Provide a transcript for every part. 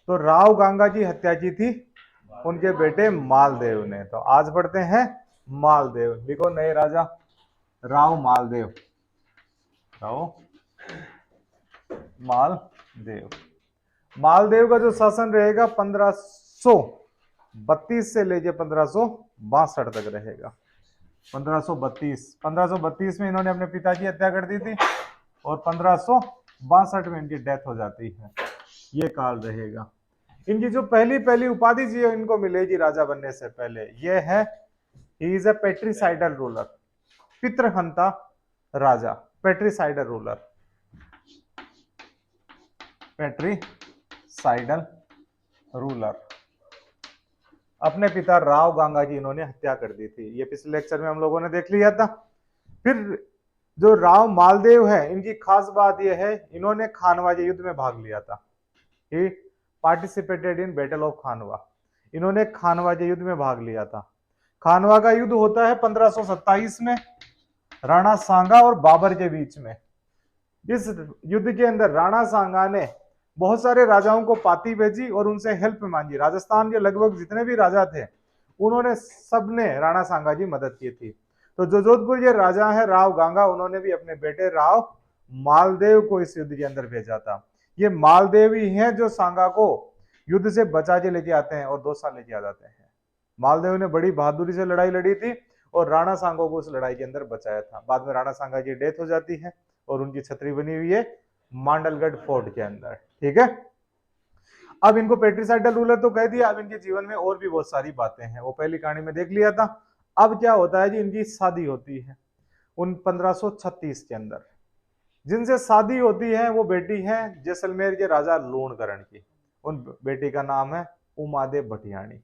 तो राव गांगा की हत्या की थी उनके बेटे मालदेव ने। तो आज पढ़ते हैं मालदेव। लिखो नए राजा राव मालदेव। राव मालदेव। मालदेव का जो शासन रहेगा 1532 से लेके 1562 तक रहेगा। 1532 में इन्होंने अपने पिता की हत्या कर दी थी और 1562 में इनकी डेथ हो जाती है। ये काल रहेगा। इनकी जो पहली पहली उपाधि जी इनको मिलेगी राजा बनने से पहले, ये है he is a patricidal ruler, पितृहंता राजा, पेट्रीसाइडल रूलर, पेट्रीसाइडल रूलर। अपने पिता राव गांगा की इन्होंने हत्या कर दी थी। ये पिछले लेक्चर में हम लोगों ने देख लिया था। फिर जो राव मालदेव है, इनकी खास बात यह है इन्होंने खानवा के युद्ध में भाग लिया था। ही पार्टिसिपेटेड इन बैटल ऑफ खानवा। इन्होंने खानवा के युद्ध में भाग लिया था। खानवा का युद्ध होता है 1527 में राणा सांगा और बाबर के बीच में। इस युद्ध के अंदर राणा सांगा ने बहुत सारे राजाओं को पाती भेजी और उनसे हेल्प मांगी। राजस्थान के लगभग जितने भी राजा थे उन्होंने सबने राणा सांगा की मदद की थी। तो जो जोधपुर के राजा है राव गांगा, उन्होंने भी अपने बेटे राव मालदेव को इस युद्ध के अंदर भेजा था। ये मालदेव ही हैं जो सांगा को युद्ध से बचा के लेके आते हैं और 2 साल लेके आ जाते हैं। मालदेव ने बड़ी बहादुरी से लड़ाई लड़ी थी और राणा सांगा को उस लड़ाई के अंदर बचाया था। बाद में राणा सांगा की डेथ हो जाती है और उनकी छतरी बनी हुई है मांडलगढ़ फोर्ट के अंदर। ठीक है, अब इनको पेट्रीसाइडल रूलर तो कह दिया। अब इनके जीवन में और भी बहुत सारी बातें हैं, वो पहली कहानी में देख लिया था। अब क्या होता है जी, इनकी शादी होती है उन 1536 के अंदर। जिनसे शादी होती है वो बेटी है जैसलमेर के राजा लूणकरण की। उन बेटी का नाम है उमादेव भटियाणी।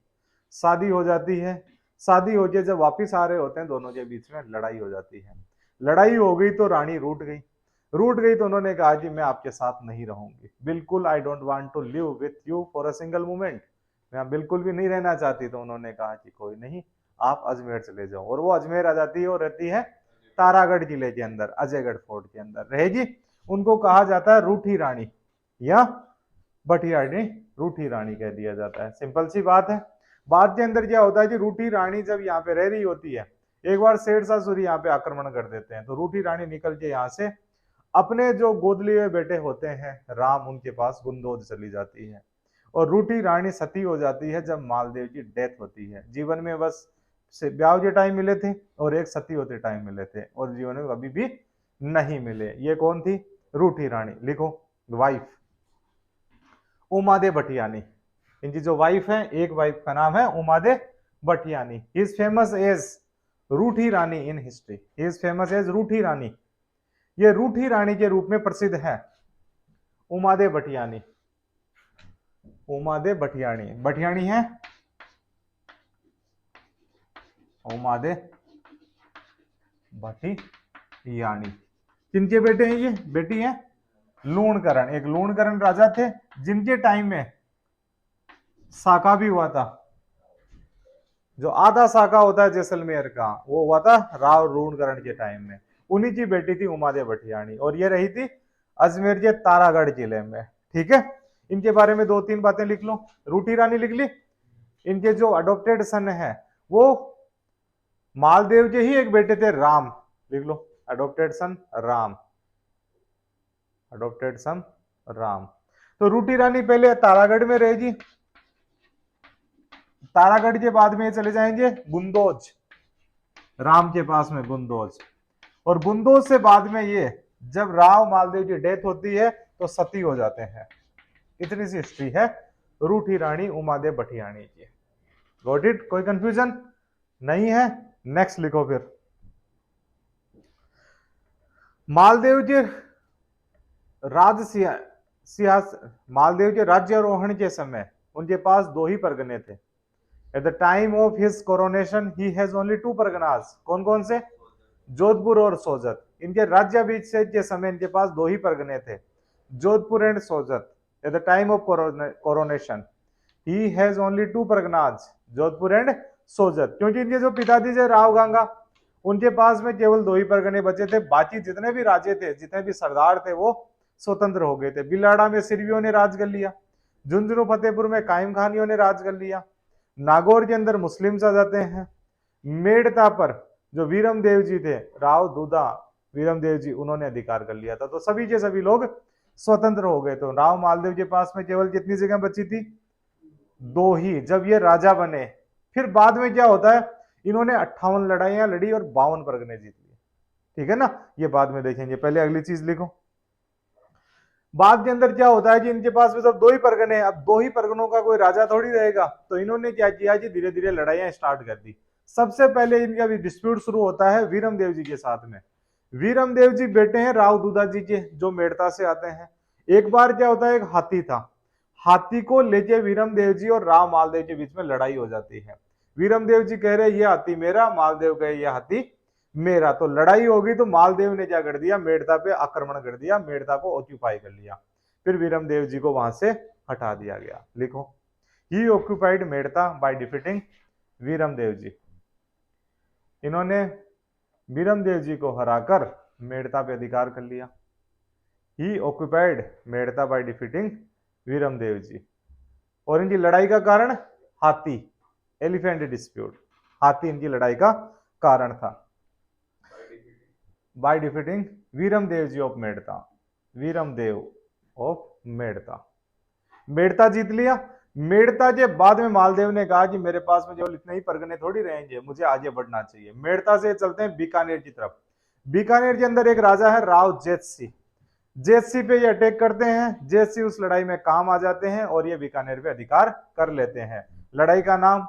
शादी हो जाती है। शादी हो के जब वापिस आ रहे होते हैं दोनों के बीच में लड़ाई हो जाती है। लड़ाई हो गई तो रानी रूठ गई। रूठ गई तो उन्होंने कहा कि मैं आपके साथ नहीं रहूंगी, बिल्कुल I don't want to live with you for a single moment. मैं बिल्कुल भी नहीं रहना चाहती। तो उन्होंने कहा कि कोई नहीं, आप अजमेर चले जाओ। और वो अजमेर आ जाती है और रहती है तारागढ़ किले के अंदर, अजयगढ़ फोर्ट के अंदर रहेगी। उनको कहा जाता है रूठी रानी या भटियाणी, रूठी रानी कह दिया जाता है। सिंपल सी बात है। बात के अंदर क्या होता है कि रूठी रानी जब यहाँ पे रह रही होती है, एक बार शेरशाह सूरी यहाँ पे आक्रमण कर देते हैं, तो रूठी रानी निकल के यहाँ से अपने जो गोद लिए हुए बेटे होते हैं राम, उनके पास गुंदोद चली जाती है। और रूठी रानी सती हो जाती है जब मालदेव की डेथ होती है। जीवन में बस ब्याह के टाइम मिले थे और एक सती होते टाइम मिले थे और जीवन में कभी भी नहीं मिले। ये कौन थी? रूठी रानी। लिखो वाइफ उमादेव भटियानी। इनकी जो वाइफ है, एक वाइफ का नाम है Umadev Bhatiyani. He is famous as Ruthi Rani in history. He is famous as Ruthi Rani. ये रूठी रानी के रूप में प्रसिद्ध है उमादेव भटियानी। उमादेव भटियाणी, भटियाणी है उमादेव भटियाणी। किनके बेटे हैं ये? बेटी है लूणकरण। एक लूणकरण राजा थे जिनके टाइम में साका भी हुआ था। जो आधा साका होता है जैसलमेर का, वो हुआ था राव लूणकरण के टाइम में। उन्हीं की बेटी थी उमादेव भटियाणी और ये रही थी अजमेर के तारागढ़ किले में। ठीक है, इनके बारे में 2-3 बातें लिख लो। रूठी रानी लिख ली। इनके जो अडॉप्टेड सन है वो मालदेव के ही एक बेटे थे राम। लिख लो अडॉप्टेड सन राम, अडॉप्टेड सन राम। तो रूठी रानी पहले तारागढ़ में रहेगी। तारागढ़ के बाद में चले जाएंगे गुंदोज, राम के पास में गुंदोज। और गुंदोज से बाद में ये जब राव मालदेव की डेथ होती है तो सती हो जाते हैं। इतनी सी हिस्ट्री है रूठी रानी उमादेव भटियाणी की। Got it? कोई कंफ्यूजन नहीं है? नेक्स्ट लिखो फिर। मालदेव के मालदेव के राज्यारोहण के समय उनके पास 2 ही परगने थे। At the time of his coronation he has only 2 Parganas. कौन कौन से? जोधपुर और सोजत। इनके राज्याभिषेक के समय इनके पास 2 ही परगने थे, Jodhpur and Sojat. At the time of coronation he has only 2 Parganas, Jodhpur and Sojat. क्योंकि इनके जो पिताजी थे राव गांगा, उनके पास में केवल 2 ही परगने बचे थे। बाकी जितने भी राजे थे, जितने भी सरदार थे, वो स्वतंत्र हो गए थे। बिलाड़ा में सिरवियों ने राज कर लिया। झुंझुनू फतेहपुर में कायम खानियों ने राज कर लिया। नागौर के अंदर मुस्लिम्स आ जाते हैं। मेड़ता पर जो वीरम देव जी थे, राव दूधा वीरम देव जी, उन्होंने अधिकार कर लिया था। तो सभी के सभी लोग स्वतंत्र हो गए। तो राव मालदेव के पास में केवल कितनी जगह बची थी? 2 ही, जब ये राजा बने। फिर बाद में क्या होता है, इन्होंने 58 लड़ाइयां लड़ी और 52 परगने जीत लिए। ठीक है ना, ये बाद में देखेंगे, पहले अगली चीज लिखो। बाद के अंदर क्या होता है कि इनके पास में सब 2 ही परगने हैं। अब 2 ही परगनों का कोई राजा थोड़ी रहेगा, तो इन्होंने क्या किया कि धीरे धीरे लड़ाइयां स्टार्ट कर दी। सबसे पहले इनका भी डिस्प्यूट शुरू होता है वीरम देव जी के साथ में। वीरम देव जी बेटे हैं राव दूधा जी के, जो मेड़ता से आते हैं। एक बार क्या होता है, एक हाथी था, हाथी को लेके वीरम देव जी और राव मालदेव के बीच में लड़ाई हो जाती है। वीरम देव जी कह रहे ये हाथी मेरा, मालदेव कहे ये हाथी मेरा। तो लड़ाई होगी, तो मालदेव ने क्या कर दिया, मेड़ता पे आक्रमण कर दिया, मेड़ता को ऑक्यूपाई कर लिया। फिर वीरम देव जी को वहां से हटा दिया गया। लिखो, he occupied Merta bye defeating Viram Dev जी। इन्होंने वीरम देव जी को हराकर मेड़ता पे अधिकार कर लिया। ही occupied Merta bye defeating Viram Dev जी। और इनकी लड़ाई का कारण हाथी, एलिफेंट डिस्प्यूट, हाथी इनकी लड़ाई का कारण था। By defeating Viram Dev ji of Merta, Viram Dev of Merta. Merta जीत लिया। मेड़ता के बाद में मालदेव ने कहा कि मेरे पास में केवल इतने ही परगने थोड़ी रहेंगे, मुझे आगे बढ़ना चाहिए। मेड़ता से चलते हैं बीकानेर की तरफ। बीकानेर के अंदर एक राजा है राव जेतसी। जेतसी पे ये अटैक करते हैं। जेतसी उस लड़ाई में काम आ जाते हैं और ये बीकानेर पे अधिकार कर लेते हैं। लड़ाई का नाम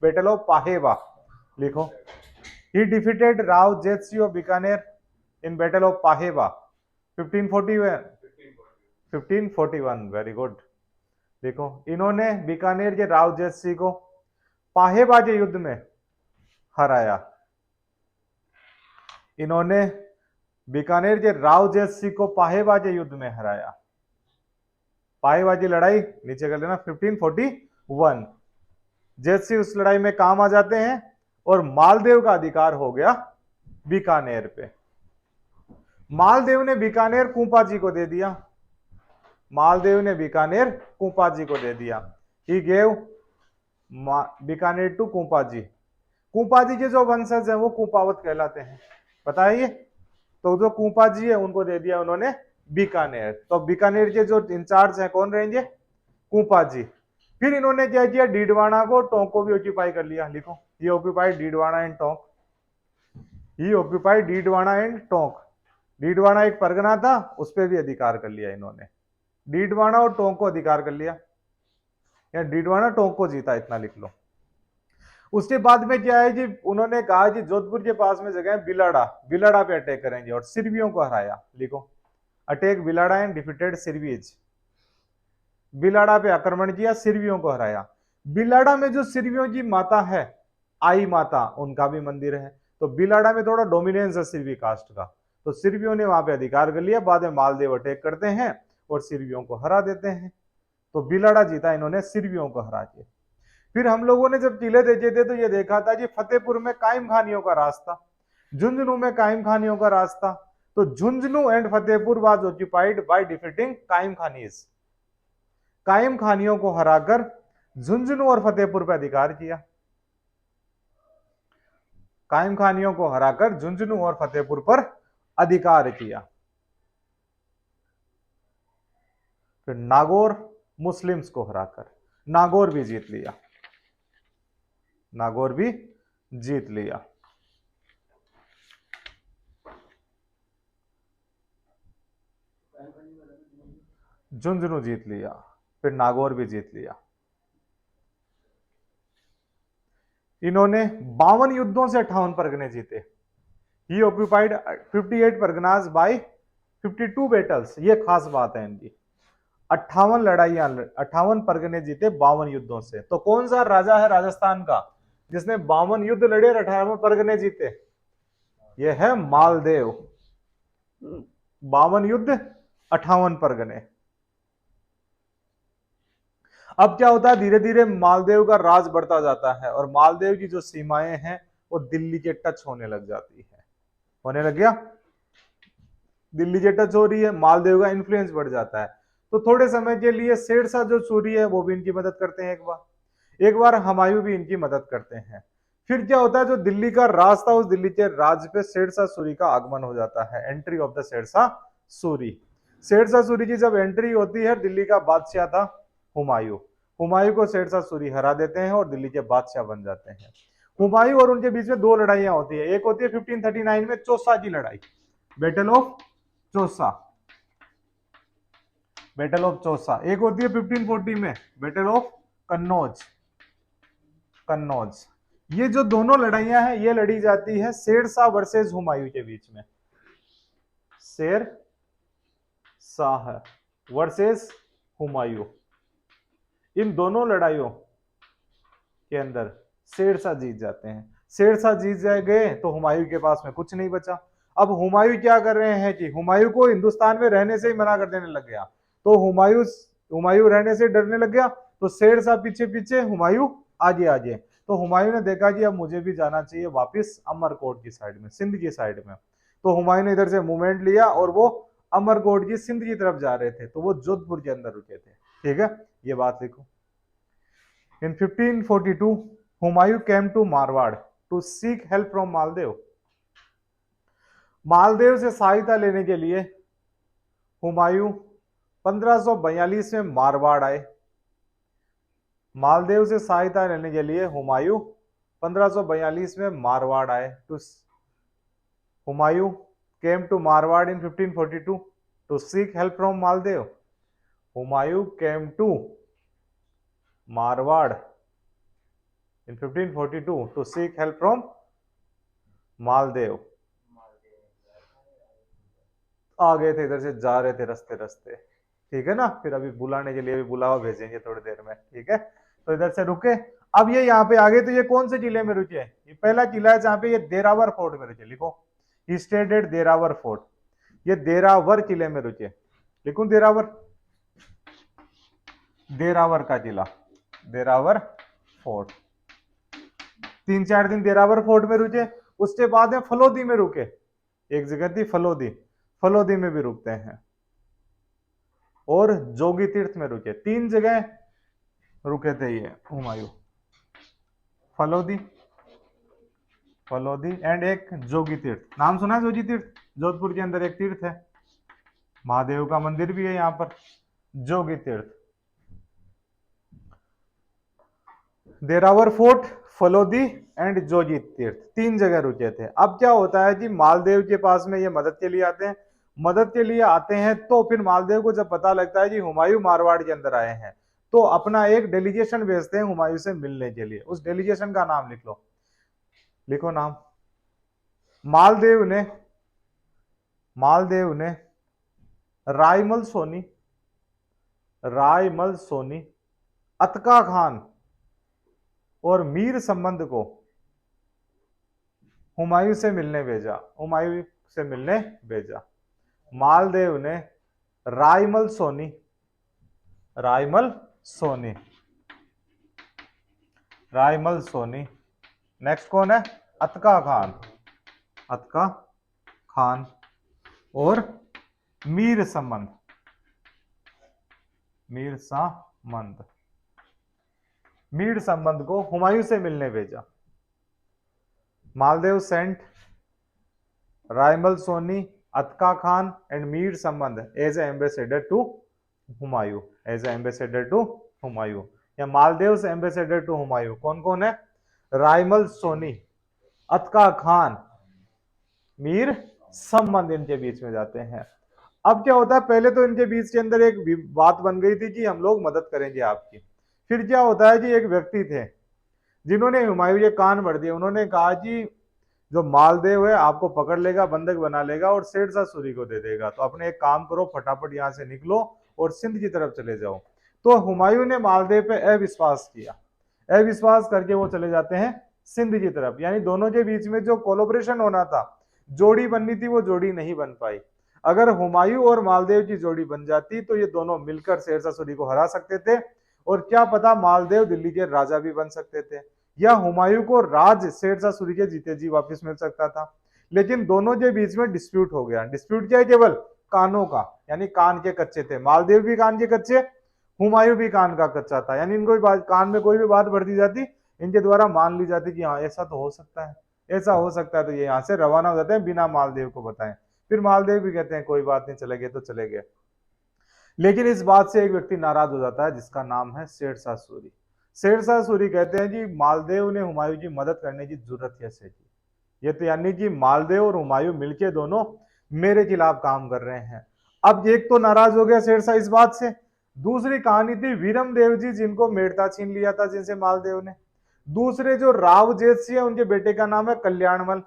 बैटल ऑफ पाहेवा। लिखो, he defeated Rao Jetsi of Bikaner in battle of Pahewa 1541। Very good. देखो, इन्होंने बीकानेर के राव जेतसी को पाहेबा के युद्ध में हराया। इन्होंने बीकानेर के राव जेतसी को पाहेबा के युद्ध में हराया। पाहेबा की लड़ाई नीचे कर लेना 1541। जेतसी उस लड़ाई में काम आ जाते हैं और मालदेव का अधिकार हो गया बीकानेर पे। मालदेव ने बीकानेर कुंपा जी को दे दिया। मालदेव ने बीकानेर कुंपा जी को दे दिया। ही गेव बीकानेर टू कुंपा जी। कुंपा जी के जो वंशज हैं वो कुंपावत कहलाते हैं, पता है ये। तो जो कुंपा जी है उनको दे दिया उन्होंने बीकानेर। तो बीकानेर के जो इंचार्ज हैं कौन रहेंगे? कुंपा जी। फिर इन्होंने क्या किया, डीडवाना को, टोंक को भी ऑक्यूपाई कर लिया। लिखो, he occupied Didwana and Tonk. He occupied Didwana and Tonk. Didwana एक परगना था, उस पर भी अधिकार कर लिया इन्होंने। डीडवाना और टोंक को अधिकार कर लिया, या डीडवाना टोंक को जीता, इतना लिख लो। उसके बाद में क्या है कि उन्होंने कहा कि जोधपुर के पास में जगह है बिलाड़ा, बिलाड़ा पे अटैक करेंगे और सिरवियों को हराया। लिखो, attack Bilara and defeated Sirvis. Bilara पे आक्रमण किया, सिरवियों को हराया। बिलाड़ा में जो सिरवियों की माता है, आई माता, उनका भी मंदिर है। तो बिलाड़ा में थोड़ा डोमिनेंस है सिरवी कास्ट का, तो सिरवियों ने वहां पे अधिकार कर लिया। बाद में मालदेव अटैक करते हैं और सिरवियों को हरा देते हैं। तो बिलाड़ा जीता इन्होंने सिरवियों को हरा के। फिर हम लोगों ने जब किले देखे थे तो ये देखा था कि फतेहपुर में कायम खानियों का रास्ता, झुंझुनू में कायम खानियों का रास्ता। तो Jhunjhunu and Fatehpur was occupied by defeating कायम खानीज। कायम खानियों को हराकर झुंझुनू और फतेहपुर पर अधिकार किया। कायम खानियों को हराकर झुंझुनू और फतेहपुर पर अधिकार किया। फिर नागौर मुस्लिम्स को हराकर नागौर भी जीत लिया। नागौर भी जीत लिया। झुंझुनू जीत लिया, फिर नागौर भी जीत लिया। इन्होंने 52 युद्धों से 58 परगने जीते। ही ऑक्यूपाइड 58 परगनाज बाय 52 बैटल्स। ये खास बात है इनकी, 58 लड़ाइयां, 58 परगने जीते 52 युद्धों से। तो कौन सा राजा है राजस्थान का जिसने 52 युद्ध लड़े और 58 परगने जीते? यह है मालदेव। 52 युद्ध, 58 परगने। अब क्या होता है, धीरे धीरे मालदेव का राज बढ़ता जाता है और मालदेव की जो सीमाएं हैं वो दिल्ली के टच होने लग जाती है। होने लग गया, दिल्ली के टच हो रही है, मालदेव का इन्फ्लुएंस बढ़ जाता है। तो थोड़े समय के लिए शेरशाह जो सूरी है वो भी इनकी मदद करते हैं, एक बार हुमायूं भी इनकी मदद करते हैं। फिर क्या होता है, जो दिल्ली का राज था उस दिल्ली के राज पे शेरशाह सूरी का आगमन हो जाता है, entry of the Sher Shah Suri. Sher Shah Suri की जब एंट्री होती है, दिल्ली का बादशाह था हुमायूं, हुमायूं को शेरशाह सूरी हरा देते हैं और दिल्ली के बादशाह बन जाते हैं। हुमायूं और उनके बीच में दो लड़ाइयां होती है, एक होती है 1539 में चौसा की लड़ाई, battle of Chausa, battle of Chausa. एक होती है 1540 में बैटल ऑफ कन्नौज, कन्नौज। ये जो दोनों लड़ाइयां हैं ये लड़ी जाती है शेरशाह वर्सेस हुमायूं के बीच में, शेर शाह वर्सेस हुमायूं। इन दोनों लड़ाइयों के अंदर शेरशाह जीत जाते हैं। शेरशाह जीत जाए गए तो हुमायूं के पास में कुछ नहीं बचा। अब हुमायूं क्या कर रहे हैं कि हुमायूं को हिंदुस्तान में रहने से ही मना कर देने लग गया, तो हुमायूं रहने से डरने लग गया, तो शेरशाह पीछे पीछे, हुमायूं आगे आगे। तो हुमायूं ने देखा कि अब मुझे भी जाना चाहिए वापस अमरकोट की साइड में, सिंध की साइड में। तो हुमायूं ने इधर से मूवमेंट लिया और वो अमरकोट की सिंध की तरफ जा रहे थे, तो वो जोधपुर के अंदर रुके थे। ठीक है, ये बात लिखो। In 1542, Humayun came to Marwar to seek help from Maldev. Maldev से सहायता लेने के लिए हुमायूं 1542 में मारवाड़ आए। मालदेव से सहायता लेने के लिए हुमायूं 1542 में मारवाड़ आए। तो Humayun came to Marwar in 1542 to seek help from Maldev. Humayun came to Marwar in 1542 to seek help from Maldev. आ गए थे, इधर से जा रहे थे रास्ते रास्ते, ठीक है ना। फिर अभी बुलाने के लिए भी बुलावा भेजेंगे थोड़ी देर में, ठीक है। तो इधर से रुके, अब ये यहाँ पे आ गए। तो ये कौन से जिले में रुके? ये पहला किला है जहाँ पे ये देरावर फोर्ट में रुके, लिखो he stayed at Derawar fort. ये देरावर किले में रुके, लिखूं देरावर, देरावर का किला, देरावर फोर्ट। 3-4 दिन देरावर फोर्ट में रुके। उसके बाद में फलोदी में रुके, एक जगह थी फलोदी, फलोदी में भी रुकते हैं, और जोगी तीर्थ में रुके। 3 जगह रुके थे ये हुमायूं, फलोदी, फलोदी एंड एक जोगी तीर्थ। नाम सुना है जोगी तीर्थ? जोधपुर के अंदर एक तीर्थ है, महादेव का मंदिर भी है यहाँ पर, जोगी तीर्थ। देरावर फोर्ट, फलोदी एंड जोगी तीर्थ, 3 जगह रुके थे। अब क्या होता है कि मालदेव के पास में ये मदद के लिए आते हैं, मदद के लिए आते हैं। तो फिर मालदेव को जब पता लगता है कि हुमायूं मारवाड़ के अंदर आए हैं, तो अपना एक डेलीगेशन भेजते हैं हुमायूं से मिलने के लिए। उस डेलीगेशन का नाम लिख लो, लिखो नाम। मालदेव ने, मालदेव ने रायमल सोनी, रायमल सोनी, अतका खान और मीर संबंध को हुमायूं से मिलने भेजा, हुमायूं से मिलने भेजा। मालदेव ने रायमल सोनी, रायमल सोनी, रायमल सोनी, नेक्स्ट कौन है? अतका खान, अतका खान और मीर संबंध, मीर संबंध, मीर संबंध को हुमायूं से मिलने भेजा। मालदेव सेंट रायमल सोनी, अतका खान एंड मीर संबंध as a ambassador to Humayun, as a ambassador to Humayun, या मालदेव से एम्बेसडर टू हुमायूं। कौन कौन है? रायमल सोनी, अतका खान, मीर संबंध इनके बीच में जाते हैं। अब क्या होता है, पहले तो इनके बीच के अंदर एक बात बन गई थी कि हम लोग मदद करेंगे आपकी। फिर क्या होता है कि एक व्यक्ति थे जिन्होंने हुमायूं के कान भर दिए। उन्होंने कहा कि जो मालदेव है आपको पकड़ लेगा, बंधक बना लेगा और शेरशाह सूरी को दे देगा, तो अपने एक काम करो, फटाफट यहाँ से निकलो और सिंध की तरफ चले जाओ। तो हुमायूं ने मालदेव पे अविश्वास किया, अविश्वास करके वो चले जाते हैं सिंध की तरफ। यानी दोनों के बीच में जो कोलोब्रेशन होना था, जोड़ी बननी थी, वो जोड़ी नहीं बन पाई। अगर हुमायूं और मालदेव की जोड़ी बन जाती तो ये दोनों मिलकर शेरशाह सूरी को हरा सकते थे, और क्या पता मालदेव दिल्ली के राजा भी बन सकते थे, या हुमायूं को राज शेरशाह सूरी के जीते जी वापस मिल सकता था। लेकिन दोनों के बीच में डिस्प्यूट हो गया। डिस्प्यूट क्या है? केवल कानों का, यानी कान के कच्चे थे। मालदेव भी कान के कच्चे, हुमायूं भी कान का कच्चा था, यानी इनको कान में कोई भी बात भर दी जाती, इनके द्वारा मान ली जाती कि हाँ ऐसा तो हो सकता है, ऐसा हो सकता है, तो ये यहाँ से रवाना हो जाते हैं बिना मालदेव को बताएं। फिर मालदेव भी कहते हैं कोई बात नहीं, चले गए तो चले गए। लेकिन इस बात से एक व्यक्ति नाराज हो जाता है जिसका नाम है शेरशाह सूरी। शेरशाह सूरी कहते हैं कि मालदेव ने हुमायूं की मदद करने की जरूरत कैसे की, ये तो यानी कि मालदेव और हुमायूं मिलके दोनों मेरे खिलाफ काम कर रहे हैं। अब एक तो नाराज हो गया शेरशाह इस बात से। दूसरी कहानी थी वीरम देव जी, जिनको मेड़ता छीन लिया था जिनसे मालदेव ने। दूसरे जो राव जेठ सिंह है, उनके बेटे का नाम है कल्याणमल,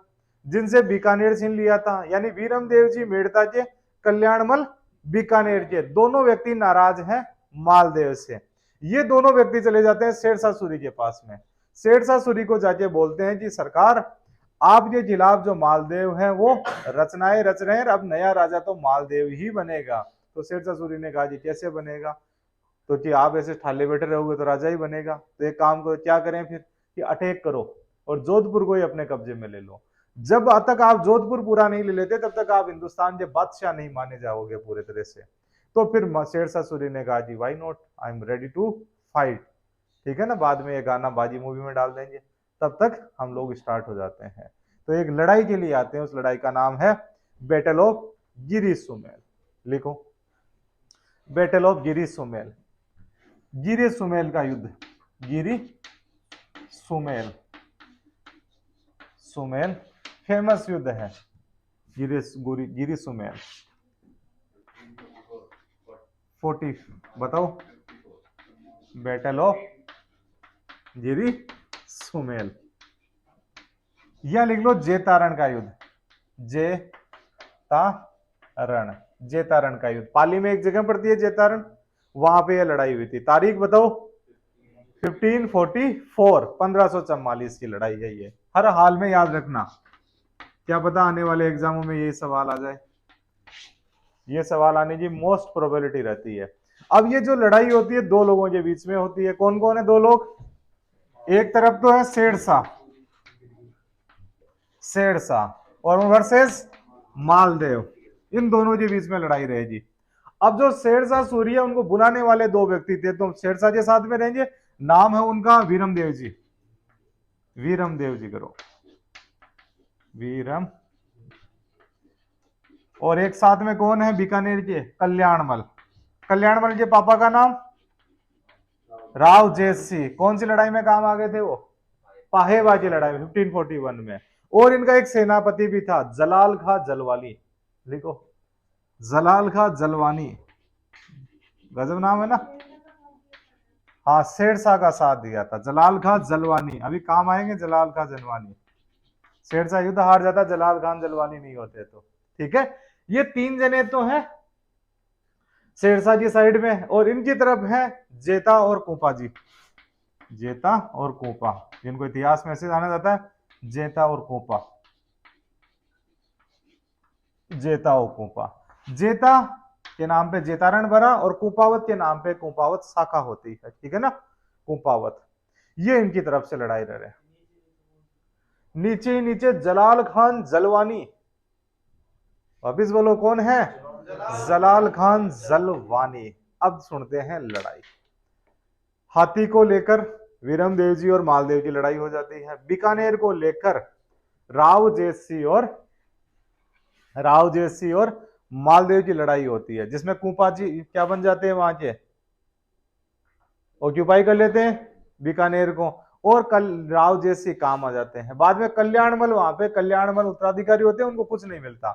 जिनसे बीकानेर छीन लिया था। यानी वीरम देव जी मेड़ता के, कल्याणमल बीकानेर के, दोनों व्यक्ति नाराज हैं मालदेव से। ये दोनों व्यक्ति चले जाते हैं शेरशाह सूरी के पास में। शेरशाह सूरी को जाके बोलते हैं कि सरकार, आपके खिलाफ जो मालदेव है वो रचनाएं रच रहे हैं, अब नया राजा तो मालदेव ही बनेगा। तो शेरशाह सूरी ने कहा जी कैसे बनेगा, तो कि आप ऐसे ठाले बैठे रहोगे तो राजा ही बनेगा। तो एक काम करो, क्या करें फिर कि अटैक करो और जोधपुर को ही अपने कब्जे में ले लो। जब तक आप जोधपुर पूरा नहीं ले लेते तब तक आप हिंदुस्तान के बादशाह नहीं माने जाओगे पूरे तरह से। तो फिर शेरशाह सूरी ने कहा जी why not, I am ready to fight. ठीक है ना, बाद में ये गाना बाजी मूवी में डाल देंगे, तब तक हम लोग स्टार्ट हो जाते हैं। तो एक लड़ाई के लिए आते हैं, उस लड़ाई का नाम है बैटल ऑफ गिरी सुमेल। लिखो, बैटल ऑफ गिरी सुमेल, गिरी सुमेल का युद्ध, गिरी सुमेल, सुमेल फेमस युद्ध है गिरी सुमेल। 40 बताओ, बैटल ऑफ गिरी सुमेल, या लिख लो जेतारण का युद्ध, जेतारण, जेतारण का युद्ध। पाली में एक जगह पड़ती है जेतारण, वहां पे यह लड़ाई हुई थी। तारीख बताओ, 1544, 1544 की लड़ाई है ये। हर हाल में याद रखना, क्या पता आने वाले एग्जामों में ये सवाल आ जाए, ये सवाल आने की मोस्ट प्रोबेबिलिटी रहती है। अब ये जो लड़ाई होती है दो लोगों के बीच में होती है। कौन कौन है दो लोग, एक तरफ तो है शेरशाह, शेरशाह और वर्सेस मालदेव, इन दोनों के बीच में लड़ाई रहेगी। अब जो शेरशाह सूरी है उनको बुलाने वाले दो व्यक्ति थे, तो शेरशाह के साथ में रहेंगे, नाम है उनका वीरम देव जी, वीरम देव जी करो, वीरम। और एक साथ में कौन है बीकानेर के, कल्याणमल, कल्याणमल के पापा का नाम राव जेठ सिंह। कौन सी लड़ाई में काम आ गए थे वो, पाहेवा की लड़ाई में 1541 में। और इनका एक सेनापति भी था जलाल खां जलवानी, लिखो जलाल खां जलवानी, गजब नाम है ना। हाँ, शेरशाह का साथ दिया था जलाल खां जलवानी, अभी काम आएंगे जलाल खां जलवानी। शेरशाह युद्ध हार जाता, जलाल खान जलवानी नहीं होते तो। ठीक है, ये तीन जने तो हैं शेरशाह की साइड में, और इनकी तरफ है जेता और कोपा जी, जेता और कोपा, जिनको इतिहास में ऐसे जाना जाता है जेता और कोपा, जेता और कोपा। जेता के नाम पे जेतारण बना और कुपावत के नाम पे कुपावत शाखा होती है। ठीक है ना, कुपावत, ये इनकी तरफ से लड़ाई लड़ रहे हैं। नीचे ही नीचे जलाल खान जलवानी, वापिस बोलो कौन है, जलाल खान जलवानी। अब सुनते हैं लड़ाई। हाथी को लेकर वीरम देव जी और मालदेव की लड़ाई हो जाती है। बीकानेर को लेकर राव जेठ सिंह और मालदेव की लड़ाई होती है, जिसमें कुपा जी क्या बन जाते हैं, वहां के ऑक्यूपाई कर लेते हैं बीकानेर को, और कल राव जेठ सिंह काम आ जाते हैं। बाद में कल्याणमल, वहां पे कल्याणमल उत्तराधिकारी होते हैं, उनको कुछ नहीं मिलता,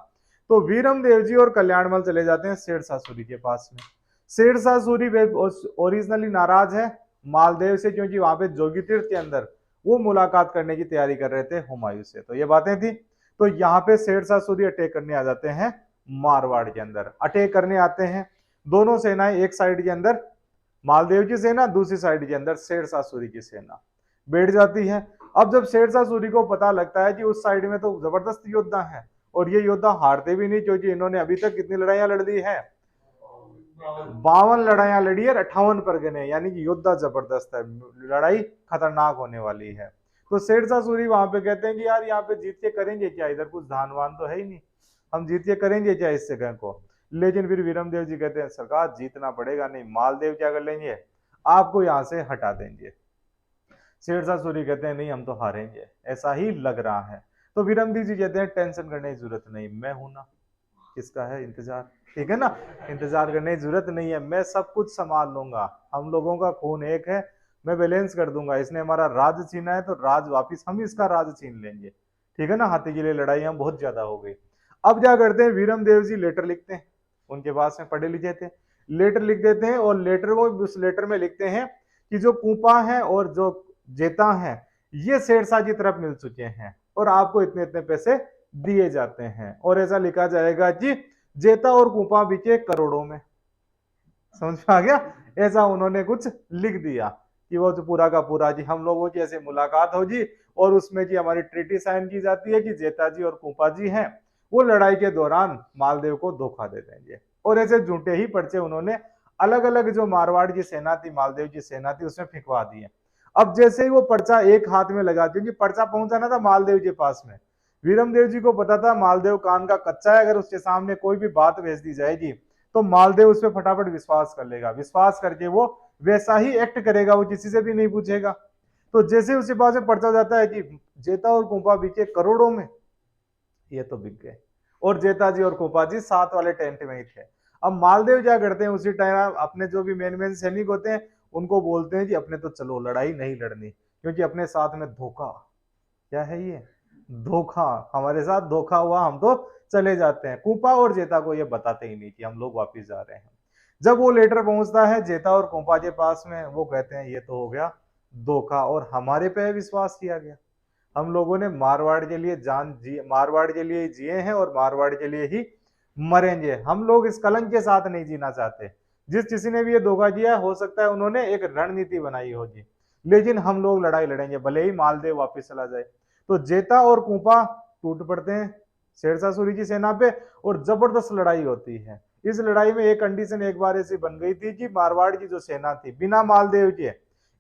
तो वीरम देव जी और कल्याणमल चले जाते हैं शेरशाह सूरी के पास में। शेरशाह सूरी ओरिजिनली नाराज है मालदेव से, क्योंकि वहां पे जोगी तीर्थ के अंदर वो मुलाकात करने की तैयारी कर रहे थे हुमायूं से, तो ये बातें थी। तो यहाँ पे शेरशाह सूरी अटैक करने आ जाते हैं मारवाड़ के अंदर, अटैक करने आते हैं। दोनों सेनाएं, एक साइड के अंदर मालदेव की सेना, दूसरी साइड के अंदर शेरशाह सूरी की सेना बैठ जाती है। अब जब शेरशाह सूरी को पता लगता है कि उस साइड में तो जबरदस्त योद्धा है, और ये योद्धा हारते भी नहीं, क्योंकि इन्होंने अभी तक कितनी लड़ाइयां लड़ दी है, 52 लड़ाइयां लड़ी है, 58 परगने, यानी कि योद्धा जबरदस्त है, लड़ाई खतरनाक होने वाली है। तो शेरशाह सूरी वहां पे कहते हैं कि यार यहाँ पे जीत के करेंगे क्या, इधर कुछ धान वान तो है ही नहीं, हम जीत के करेंगे क्या इस जगह को। लेकिन फिर विरमदेव जी कहते हैं सरकार जीतना पड़ेगा, नहीं मालदेव क्या कर लेंगे, आपको यहां से हटा देंगे। शेरशाह सूरी कहते हैं नहीं हम तो हारेंगे, ऐसा ही लग रहा है। तो विरमदेव जी कहते हैं टेंशन करने की जरूरत नहीं, मैं हूं ना, किसका है इंतजार, ठीक है ना, इंतजार करने की जरूरत नहीं है, मैं सब कुछ संभाल लूंगा, हम लोगों का खून एक है, मैं बैलेंस कर दूंगा, इसने हमारा राज छीना है तो राज वापिस हम इसका राज छीन लेंगे, ठीक है ना। हाथी के लिए लड़ाई हम बहुत ज्यादा हो गई। अब क्या करते हैं वीरम देव जी, लेटर लिखते हैं, उनके पास में पढ़े लिखे थे, लेटर लिख देते हैं, और लेटर वो उस लेटर में लिखते हैं कि जो कूपा है और जो जेता है ये शेरशाह की तरफ मिल चुके हैं और आपको इतने इतने पैसे दिए जाते हैं, और ऐसा लिखा जाएगा कि जेता और कूपा बिके करोड़ों में। समझ में आ गया, ऐसा उन्होंने कुछ लिख दिया कि वो जो पूरा का पूरा जी हम लोगों की ऐसे मुलाकात होगी और उसमें जी हमारी ट्रीटी साइन की जाती है कि जेता जी और कूपा जी हैं वो लड़ाई के दौरान मालदेव को धोखा दे देंगे, और ऐसे झूठे ही पर्चे उन्होंने अलग अलग जो मारवाड़ की सेना थी, मालदेव की सेना थी, उसमें फिकवा दिए। अब जैसे ही वो पर्चा एक हाथ में लगा, क्योंकि पर्चा पहुंचाना था मालदेव के पास में, वीरमदेव जी को पता था मालदेव कान का कच्चा है, अगर उसके सामने कोई भी बात भेज दी जाएगी तो मालदेव उस पर फटाफट विश्वास कर लेगा, विश्वास करके वो वैसा ही एक्ट करेगा, वो किसी से भी नहीं पूछेगा। तो जैसे उसके पास में पर्चा जाता है कि जेता और कुंपा बिके करोड़ों में, ये तो बिक गए, और जेता जी और कुंपा जी साथ वाले टेंट में ही थे। अब मालदेव क्या करते हैं उसी टाइम अपने जो भी मेन मेन सैनिक होते हैं उनको बोलते हैं कि अपने तो चलो लड़ाई नहीं लड़नी, क्योंकि अपने साथ में धोखा, क्या है ये धोखा, हमारे साथ धोखा हुआ, हम तो चले जाते हैं। कूपा और जेता को ये बताते ही नहीं कि हम लोग वापिस जा रहे हैं। जब वो लेटर पहुंचता है जेता और कूपा के पास में, वो कहते हैं ये तो हो गया धोखा और हमारे पे विश्वास किया गया, हम लोगों ने मारवाड़ के लिए जान जी, मारवाड़ के लिए जिए हैं और मारवाड़ के लिए ही मरेंगे, हम लोग इस कलंक के साथ नहीं जीना चाहते। जिस किसी ने भी ये धोखा किया हो सकता है उन्होंने एक रणनीति बनाई होगी, लेकिन हम लोग लड़ाई लड़ेंगे भले ही मालदेव वापिस चला जाए। तो जेता और कूपा टूट पड़ते हैं शेरशाह सूरी की सेना पे और जबरदस्त लड़ाई होती है। इस लड़ाई में एक कंडीशन एक बार ऐसी बन गई थी कि मारवाड़ की जो सेना थी बिना मालदेव के,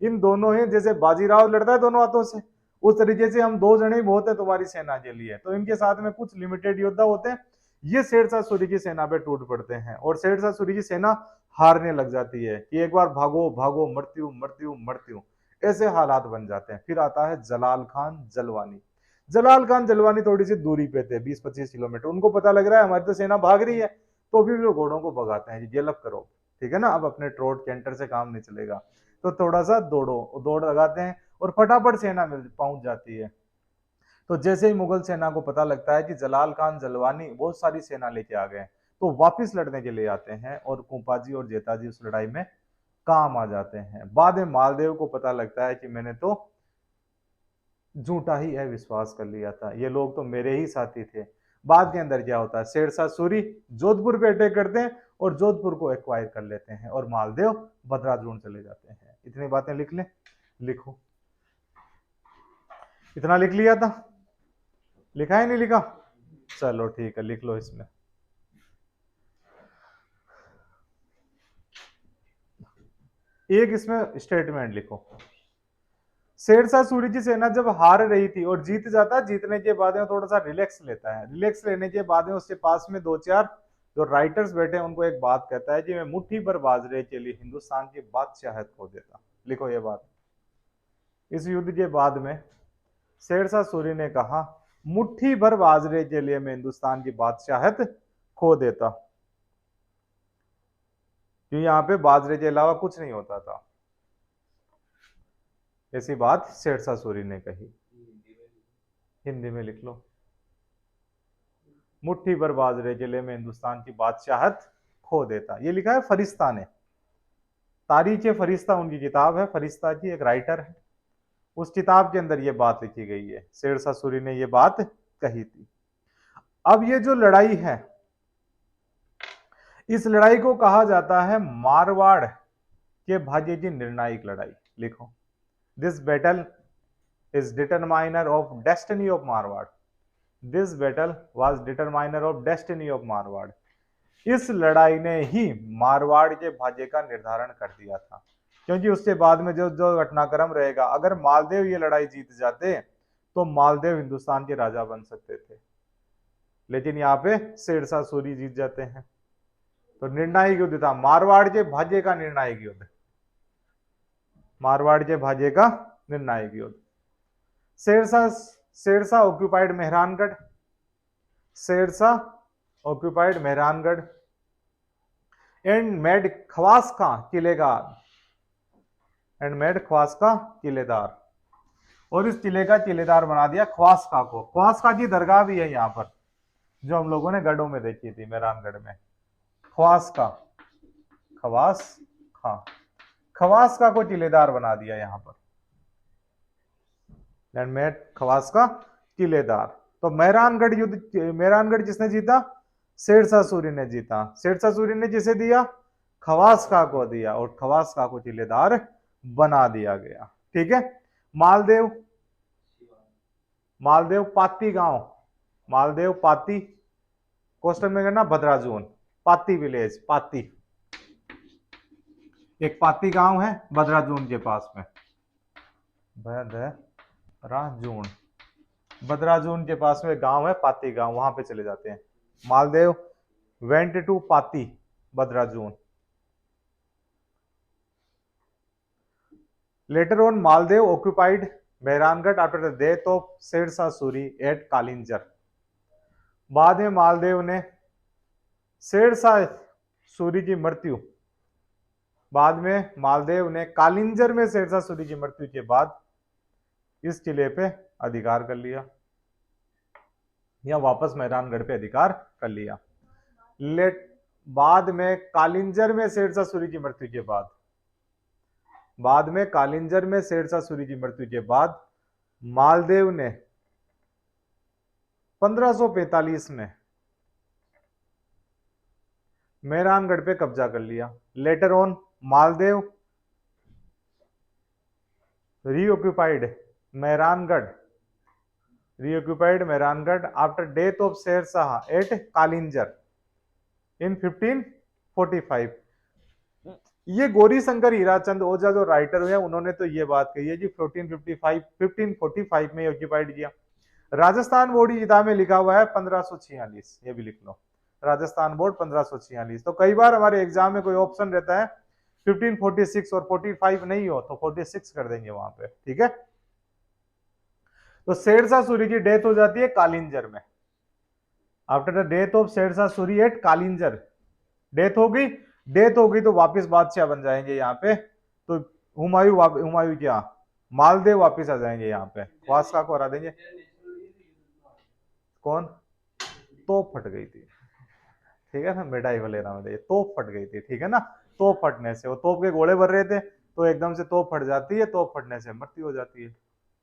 इन दोनों ही जैसे बाजीराव लड़ता है दोनों हाथों से, उस तरीके से हम दो जने ही बहुत है तुम्हारी सेना के लिए, तो इनके साथ में कुछ लिमिटेड योद्धा होते हैं, ये शेरशाह सूरी की सेना पे टूट पड़ते हैं और शेरशाह सूरी की सेना हारने लग जाती है कि एक बार भागो भागो मरती मरती मरती, ऐसे हालात बन जाते हैं। फिर आता है जलाल खान जलवानी। जलाल खान जलवानी थोड़ी सी दूरी पे थे 20-25 किलोमीटर, उनको पता लग रहा है हमारी तो सेना भाग रही है, तो भी वो घोड़ों को भगाते हैं, ये लब करो, ठीक है ना, अब अपने ट्रोट कैंटर से काम नहीं चलेगा, तो थोड़ा सा दौड़ो, दौड़ लगाते हैं और फटाफट सेना मिल पहुंच जाती है। तो जैसे ही मुगल सेना को पता लगता है कि जलाल खान जलवानी बहुत सारी सेना लेके आ गए, तो वापिस लड़ने के लिए आते हैं और कुंपाजी और जेताजी उस लड़ाई में काम आ जाते हैं। बाद में मालदेव को पता लगता है कि मैंने तो झूठा ही है विश्वास कर लिया था, ये लोग तो मेरे ही साथी थे। बाद के अंदर क्या होता है, शेरशाह सूरी जोधपुर पे अटैक करते हैं और जोधपुर को एक्वायर कर लेते हैं और मालदेव बदराजून चले जाते हैं। इतनी बातें लिख लें, लिखो, इतना लिख लिया था, लिखा है नहीं लिखा, चलो ठीक है लिख लो इसमें। एक इसमें स्टेटमेंट लिखो, शेरशाह सूरी की सेना जब हार रही थी और जीत जाता, जीतने के बाद में थोड़ा सा रिलैक्स लेता है, रिलैक्स लेने के बाद में उसके पास में दो चार जो राइटर्स बैठे हैं उनको एक बात कहता है कि मैं मुट्ठी भर बाजरे के लिए हिंदुस्तान की बादशाहत खो देता। लिखो ये बात, इस युद्ध के बाद में शेरशाह सूरी ने कहा मुट्ठी भर बाजरे के लिए मैं हिंदुस्तान की बादशाहत खो देता, क्योंकि यहाँ पे बाजरे के अलावा कुछ नहीं होता था, ऐसी बात शेरशाह सूरी ने कही। हिंदी में लिख लो, मुट्ठी भर बाजरे के लिए मैं हिंदुस्तान की बादशाहत खो देता, ये लिखा है फरिश्ता ने, तारीख फरिश्ता उनकी किताब है, फरिश्ता की एक राइटर है, उस किताब के अंदर ये बात लिखी गई है, शेरशाह सूरी ने ये बात कही थी। अब ये जो लड़ाई है, इस लड़ाई को कहा जाता है मारवाड़ के भाग्य की निर्णायक लड़ाई। लिखो, this battle is determiner of destiny of Marwar, this battle was determiner of destiny of Marwar. इस लड़ाई ने ही मारवाड़ के भाग्य का निर्धारण कर दिया था, क्योंकि उसके बाद में जो जो घटनाक्रम रहेगा, अगर मालदेव ये लड़ाई जीत जाते तो मालदेव हिंदुस्तान के राजा बन सकते थे, लेकिन यहाँ पे शेरशाह सूरी जीत जाते हैं। तो निर्णायक युद्ध था मारवाड़ भाजे का निर्णायक युद्ध, मारवाड़ भाजे का निर्णायक युद्ध। Sher Shah Sher Shah occupied Mehrangarh, Sher Shah occupied Mehrangarh and made Khawas का किलेदार, एंड मेड ख्वास का किलेदार, और इस किले का किलेदार बना दिया ख्वास का को। ख्वास का की दरगाह भी है यहाँ पर, जो हम लोगों ने गढ़ों में देखी थी मेहरानगढ़ में। ख्वास का, खवास खा, खवास का को किलेदार बना दिया यहाँ पर, एंड मेड खवास का किलेदार। तो मेहरानगढ़ युद्ध, मेहरानगढ़ किसने जीता? शेरशाह सूरी ने जीता। शेरशाह सूरी ने जिसे दिया? खवास का को दिया, और खवास का को किलेदार बना दिया गया। ठीक है। मालदेव, मालदेव पाती गांव, मालदेव पाती, क्वेश्चन में करना भद्राजून, पाती विलेज, पाती एक पाती गांव है भद्राजून के पास में, भद्राजून, भद्राजून के पास में गांव है पाती गांव, वहां पे चले जाते हैं। Maldev went to Pati, Bhadrajun. Later on Maldev occupied Mehrangarh after the death of Sher Shah Suri at Kalinjar. बाद में मालदेव ने शेरशाह सूरी की मृत्यु, बाद में मालदेव ने कालिंजर में शेरशाह सूरी की मृत्यु के बाद इस किले पे अधिकार कर लिया, या वापस मेहरानगढ़ पे अधिकार कर लिया। बाद में कालिंजर में शेरशाह सूरी की मृत्यु के बाद, बाद में कालिंजर में शेरशाह सूरी की मृत्यु के बाद मालदेव ने 1545 में मेहरानगढ़ पे कब्जा कर लिया। Later on Maldev reoccupied Mehrangarh, reoccupied Mehrangarh after death of Shershah at Kalinjar in 1545। ये गौरी शंकर हीराचंद ओझा जो राइटर हुए उन्होंने तो ये बात कही है जी 1545 में ऑक्यूपाइड किया। राजस्थान बोर्ड की किताब में लिखा हुआ है 1546, ये भी लिख लो, राजस्थान बोर्ड 1546। तो कई बार हमारे एग्जाम में कोई ऑप्शन रहता है 1546 और 45 नहीं हो तो 46 कर देंगे वहां पे। ठीक है। तो शेरशाह सूरी की डेथ हो जाती है कालिंजर में, after the death of Sher Shah Suri at Kalinjar. Death होगी, डेथ होगी तो वापिस बादशाह बन जाएंगे यहाँ पे। तो हुमायूं क्या, मालदेव वापिस आ जाएंगे यहाँ पे, ख्वासा को हरा देंगे। कौन? तोप फट गई थी, ठीक है ना, मिठाई वगैरह में तोप फट गई थी, ठीक है ना। तोप फटने से, वो तोप के गोले भर रहे थे तो एकदम से तोप फट जाती है, तोप फटने से मृत्यु हो जाती है।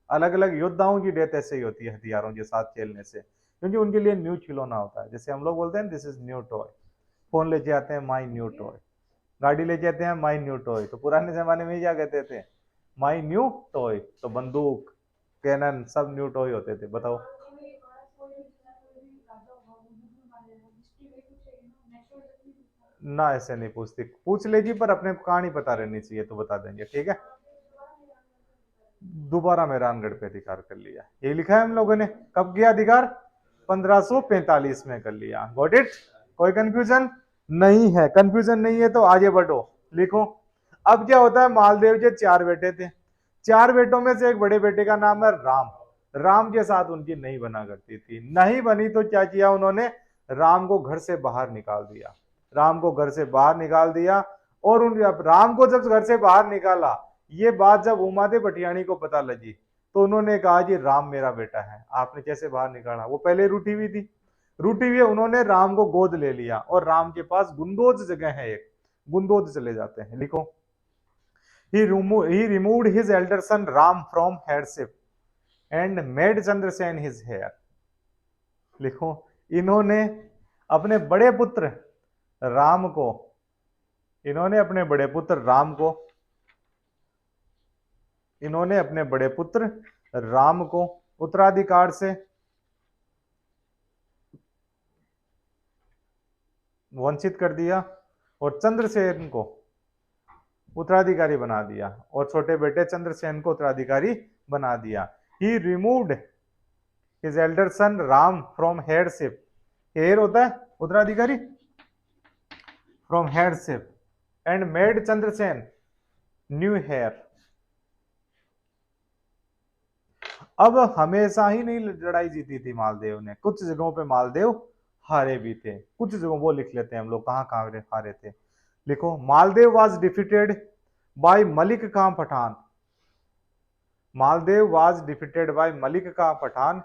अलग अलग योद्धाओं की डेथ ऐसे ही होती है हथियारों के साथ खेलने से, क्योंकि उनके लिए न्यू खिलौना होता है। जैसे हम लोग बोलते हैं this is new toy, phone लेके आते हैं माई न्यू टॉय, गाड़ी लेके आते हैं माई न्यू टॉय। तो पुराने जमाने में क्या कहते थे? My new toy. तो बंदूक, कैनन सब न्यू टॉय होते थे। बताओ। ना ऐसे नहीं पूछती, पूछ लेगी पर अपने कहानी पता रहनी चाहिए तो बता देंगे। ठीक है। दोबारा मेहरानगढ़ पे अधिकार कर लिया, ये लिखा है हम लोगों ने। कब किया अधिकार? 1545 में कर लिया। Got it? कोई कंफ्यूजन नहीं है? कंफ्यूजन नहीं है तो आगे बढ़ो, लिखो। अब क्या होता है, मालदेव के 4 बेटे थे, 4 बेटों में से एक बड़े बेटे का नाम है राम। राम के साथ उनकी नहीं बना करती थी, नहीं बनी तो क्या किया उन्होंने? राम को घर से बाहर निकाल दिया, राम को घर से बाहर निकाल दिया। और उन राम को जब घर से बाहर निकाला, ये बात जब उमादे भटियाणी को पता लगी तो उन्होंने कहा जी राम मेरा बेटा है, आपने कैसे बाहर निकाला? वो पहले रूठी हुई थी, रूठी हुई। उन्होंने राम को गोद ले लिया और राम के पास गुंदोज जगह है एक, गुंदोज चले जाते हैं। लिखो। he removed his elder son Ram from headship and made Chandrasen his heir। लिखो। इन्होंने अपने बड़े पुत्र राम को, इन्होंने अपने बड़े पुत्र राम को, इन्होंने अपने बड़े पुत्र राम को उत्तराधिकार से वंचित कर दिया और चंद्रसेन को उत्तराधिकारी बना दिया, और छोटे बेटे चंद्रसेन को उत्तराधिकारी बना दिया। He removed his elder son Ram from heirship. Heir होता है उत्तराधिकारी, from heirship and made Chandrasen new heir. अब हमेशा ही नहीं लड़ाई जीती थी मालदेव ने, कुछ जगहों पे मालदेव हारे भी थे, कुछ जगहों वो लिख लेते हैं हम लोग कहां कहां हारे थे। लिखो, Maldev was defeated by Malik Khan Pathan. Maldev was defeated by Malik Khan Pathan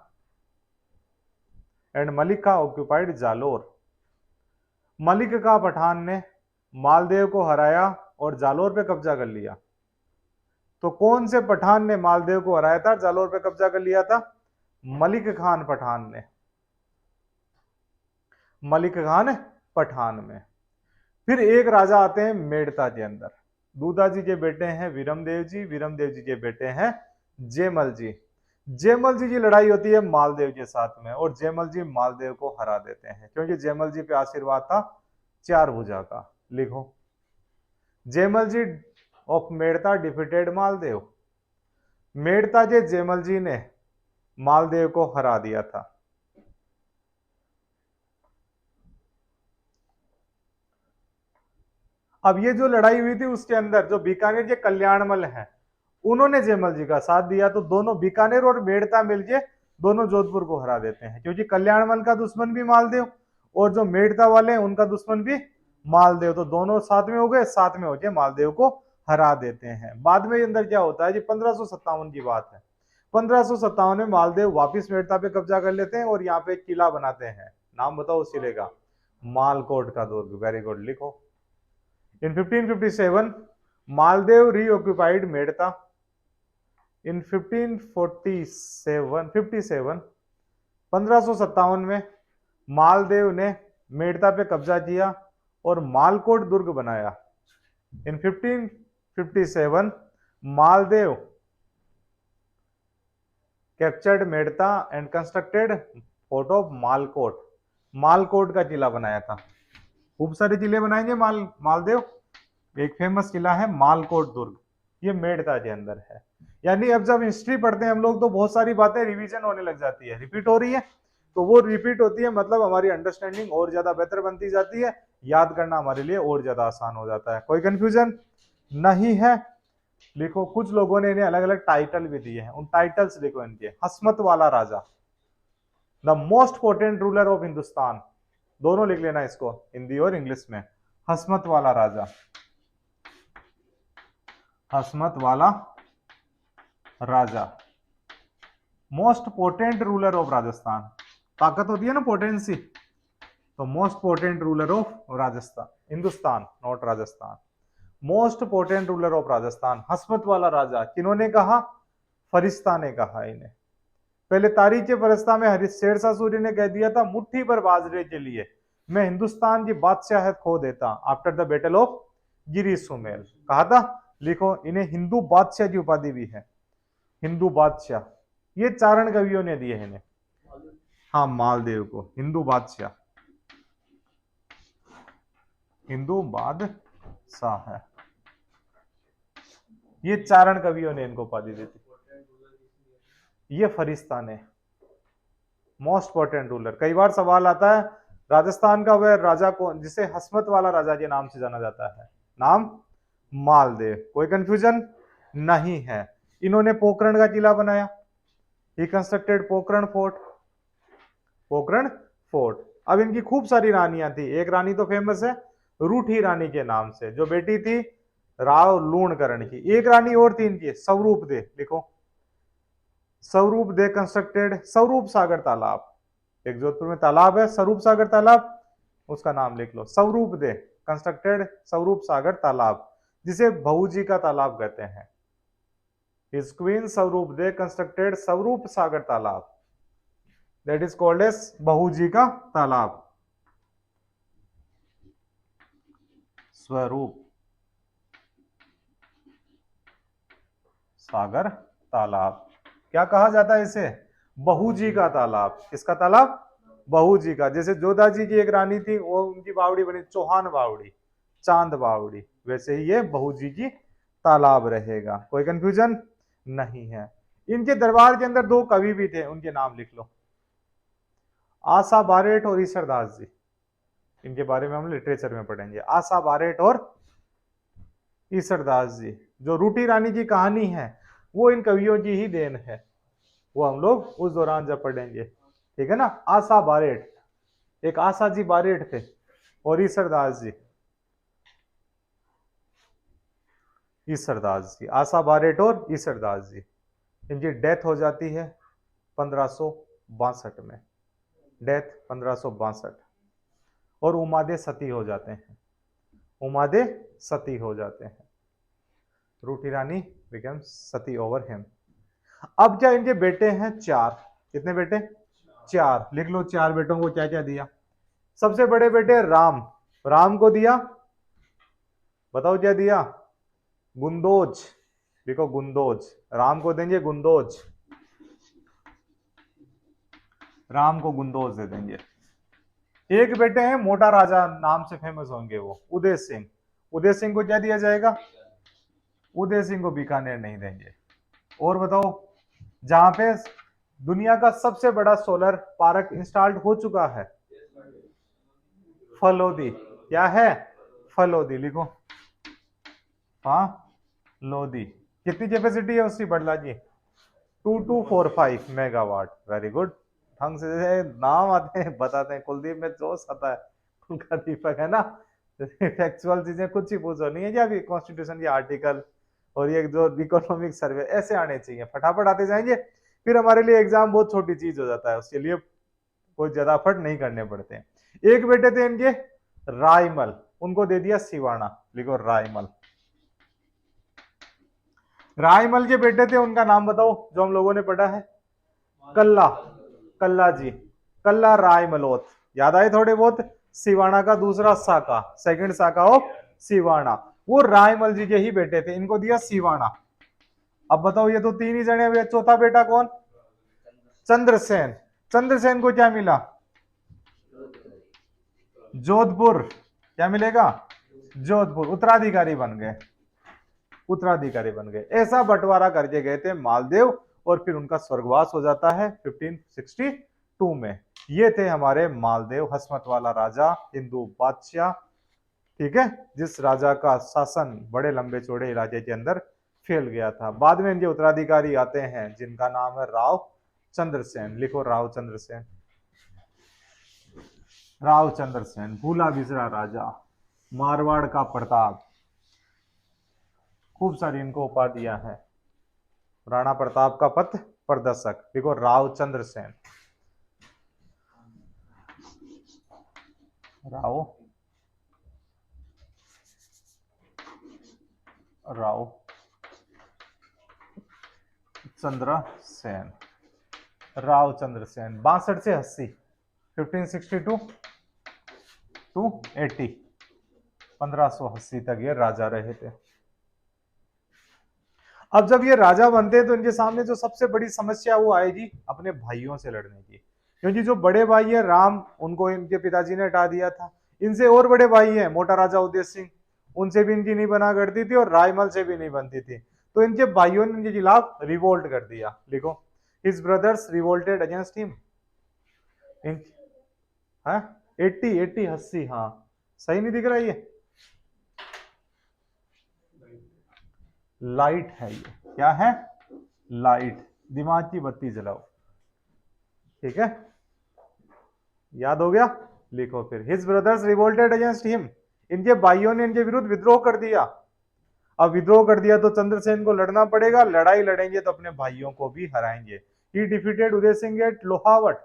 and Malik Khan occupied Jalore. Malik Khan Pathan ने मालदेव को हराया और जालोर पे कब्जा कर लिया। तो कौन से पठान ने मालदेव को हराया था, जालोर पे कब्जा कर लिया था? मलिक खान पठान ने, मलिक खान पठान में। फिर एक राजा आते हैं मेड़ता के अंदर। दूधा जी के बेटे हैं विरमदेव जी, विरमदेव जी के बेटे हैं जयमल जी। जयमल जी की लड़ाई होती है मालदेव के साथ में और जयमल जी मालदेव को हरा देते हैं, क्योंकि जयमल जी पे आशीर्वाद था चार भुजा का। लिखो, जयमल जी ऑफ मेड़ता डिफीटेड मालदेव। मेड़ता के जयमल जी ने मालदेव को हरा दिया था। अब ये जो लड़ाई हुई थी उसके अंदर जो बीकानेर के कल्याणमल हैं उन्होंने जयमल जी का साथ दिया, तो दोनों बीकानेर और मेड़ता मिलके दोनों जोधपुर को हरा देते हैं, क्योंकि कल्याणमल का दुश्मन भी मालदेव और जो मेड़ता वाले हैं उनका दुश्मन भी मालदेव, तो दोनों साथ में हो गए, साथ में होके मालदेव को हरा देते हैं। बाद में अंदर क्या होता है जी, 1557 की बात है। 1557 में मालदेव वापिस मेड़ता पे कब्जा कर लेते हैं और यहाँ पे एक किला बनाते हैं। नाम बताओ उस किले का? मालकोट का दुर्ग। वेरी गुड, लिखो। In 1557, Maldev reoccupied Medta. In 1557, 1557 में मालदेव ने मेड़ता पे कब्जा किया और मालकोट दुर्ग बनाया। In 1557, Maldev captured Merta and constructed fort of Malkot. Malkot का किला बनाया था। खूब सारे किले बनाएंगे मालदेव। एक फेमस किला है मालकोट दुर्ग, ये मेड़ता के अंदर है। यानी अब जब हिस्ट्री पढ़ते हैं हम लोग तो बहुत सारी बातें रिवीजन होने लग जाती है, रिपीट हो रही है, तो वो रिपीट होती है मतलब हमारी अंडरस्टैंडिंग और ज्यादा बेहतर बनती जाती है, याद करना हमारे लिए और ज्यादा आसान हो जाता है। कोई कंफ्यूजन नहीं है? लिखो, कुछ लोगों ने इन्हें अलग अलग टाइटल भी दिए हैं, उन टाइटल्स देखो इनके। हसमत वाला राजा, the most potent ruler of Hindustan, दोनों लिख लेना इसको हिंदी और इंग्लिश में। हसमत वाला राजा, हसमत वाला राजा, most potent ruler of Rajasthan. ताकत होती है ना, पोटेंसी, तो most potent ruler of Rajasthan, Hindustan not Rajasthan. Most potent ruler of Rajasthan, हसमत वाला राजा। किन्होंने कहा? फरिश्ता ने कहा इन्हें। पहले तारीख के फरिश्ता में शेरशाह सूरी ने कह दिया था, मुट्ठी पर बाजरे के लिए मैं हिंदुस्तान की बादशाहत खो देता, आफ्टर द बैटल ऑफ गिरी सुमेल कहा था। लिखो, इन्हें हिंदू बादशाह की उपाधि भी है, हिंदू बादशाह। ये चारण कवियों ने दिए इन्हें। हाँ, मालदेव को हिंदू बादशाह, हिंदू बादशाह है, ये चारण कवियों ने इनको उपाधि दी थी। ये फरिश्ता ने, मोस्ट पोटेंट रूलर। कई बार सवाल आता है राजस्थान का वह राजा कौन जिसे हसमत वाला राजा के नाम से जाना जाता है? नाम मालदेव। कोई कंफ्यूजन नहीं है? इन्होंने पोखरण का किला बनाया, ही constructed Pokhran fort, Pokhran fort. अब इनकी खूब सारी रानियां थी, एक रानी तो फेमस है रूठी रानी के नाम से, जो बेटी थी राव लूणकरण की। एक रानी और थी इनकी, स्वरूप दे। लिखो, स्वरूप दे कंस्ट्रक्टेड स्वरूप सागर तालाब। एक जोधपुर में तालाब है स्वरूप सागर तालाब, उसका नाम लिख लो। स्वरूप दे कंस्ट्रक्टेड स्वरूप सागर तालाब, जिसे बहू जी का तालाब कहते हैं। His queen स्वरूप दे कंस्ट्रक्टेड स्वरूप सागर तालाब, दैट इज कॉल्ड एज बहू जी का तालाब, स्वरूप सागर तालाब। क्या कहा जाता है इसे? बहू जी का तालाब। किसका तालाब? बहू जी का। जैसे जोधा जी की एक रानी थी, वो उनकी बावड़ी बनी चौहान बावड़ी, चांद बावड़ी, वैसे ही ये बहू जी की तालाब रहेगा। कोई कंफ्यूजन नहीं है? इनके दरबार के अंदर दो कवि भी थे, उनके नाम लिख लो, आशा बारेट और ईश्वरदास जी। इनके बारे में हम लिटरेचर में पढ़ेंगे। आशा बारेट और ईसरदास जी। जो रूटी रानी की कहानी है वो इन कवियों की ही देन है, वो हम लोग उस दौरान जब पढ़ेंगे, ठीक है ना। आशा बारेट, एक आशा जी बारेट थे, और ईसरदास जी, ईसरदास जी, आशा बारेट और ईसरदास जी, इनकी डेथ हो जाती है 1562 में, डेथ 1562, और उमादे सती हो जाते हैं, उमादे सती हो जाते हैं। रूटी रानी बिकम्स सती ओवर हिम। अब क्या, इनके बेटे हैं 4, कितने बेटे? 4, लिख लो 4 बेटों को क्या क्या दिया। सबसे बड़े बेटे राम, राम को दिया, बताओ क्या दिया? गुंदोज, देखो गुंदोज, राम को देंगे गुंदोज, राम को गुंदोज दे देंगे। एक बेटे हैं मोटा राजा, नाम से फेमस होंगे वो, उदय सिंह, उदय सिंह को क्या दिया जाएगा? उदय सिंह को बीकानेर नहीं देंगे। और बताओ, जहां पे दुनिया का सबसे बड़ा सोलर पार्क इंस्टॉल्ड हो चुका है, फलोदी, क्या है? फलोदी, लिखो, हाँ लोधी। कितनी कैपेसिटी है उसकी बड़ला जी? 2245 मेगावाट। वेरी गुड, ढंग से नाम आते हैं बताते हैं, कुलदीप में जोश आता है, उनका दीपक है ना। फैक्चुअल चीजें कुछ ही पूछो नहीं है, या अभी कॉन्स्टिट्यूशन के आर्टिकल और ये जो इकोनॉमिक सर्वे ऐसे आने चाहिए, फटाफट आते जाएंगे, फिर हमारे लिए एग्जाम बहुत छोटी चीज हो जाता है, उसके लिए कोई ज्यादा एफर्ट नहीं करने पड़ते हैं। एक बेटे थे इनके रायमल, उनको दे दिया सिवाना, लिखो रायमल। रायमल के बेटे थे, उनका नाम बताओ जो हम लोगों ने पढ़ा है? कल्ला, कल्ला जी, कल्ला रायमलोत, याद आए थोड़े बहुत? सिवाना का दूसरा साका, सेकंड साका ऑफ सिवाना, वो रायमल जी के ही बेटे थे, इनको दिया सिवाना। अब बताओ, ये तो 3 ही जने हुए, चौथा बेटा कौन? चंद्रसेन। चंद्रसेन को क्या मिला? जोधपुर, क्या मिलेगा? जोधपुर, उत्तराधिकारी बन गए, उत्तराधिकारी बन गए। ऐसा बंटवारा करके गए थे मालदेव, और फिर उनका स्वर्गवास हो जाता है 1562 में। ये थे हमारे मालदेव, हसमत वाला राजा, हिंदू बादशाह, ठीक है, जिस राजा का शासन बड़े लंबे चौड़े इलाके के अंदर फैल गया था। बाद में इनके उत्तराधिकारी आते हैं जिनका नाम है राव चंद्रसेन, लिखो राव चंद्रसेन, राव चंद्रसेन, भूला बिसरा राजा, मारवाड़ का प्रताप, खूब सारी इनको उपाधियां हैं। राणा प्रताप का पथ प्रदर्शक, देखो राव चंद्रसेन, राव, राव चंद्रसेन, राव चंद्रसेन, 62 से 80, 1562 टू 80, 1580 तक ये राजा रहे थे। अब जब ये राजा बनते हैं तो इनके सामने जो सबसे बड़ी समस्या वो आएगी अपने भाइयों से लड़ने की, क्योंकि जो बड़े भाई है राम, उनको इनके पिताजी ने हटा दिया था। इनसे और बड़े भाई हैं मोटा राजा उदय सिंह, उनसे भी इनकी नहीं बना करती थी, और रायमल से भी नहीं बनती थी। तो इनके भाइयों ने इनके खिलाफ रिवोल्ट कर दिया, लिखो his brothers revolted against him. हाँ 80 80 80, हाँ सही नहीं दिख रहा ये, लाइट है ये, क्या है? लाइट, दिमाग की बत्ती जलाओ, ठीक है, याद हो गया? लिखो फिर, his brothers revolted against him, इनके भाइयों ने इनके विरुद्ध विद्रोह कर दिया। अब विद्रोह कर दिया तो चंद्रसेन को लड़ना पड़ेगा, लड़ाई लड़ेंगे तो अपने भाइयों को भी हराएंगे। He defeated Uday Singh at Lohawat,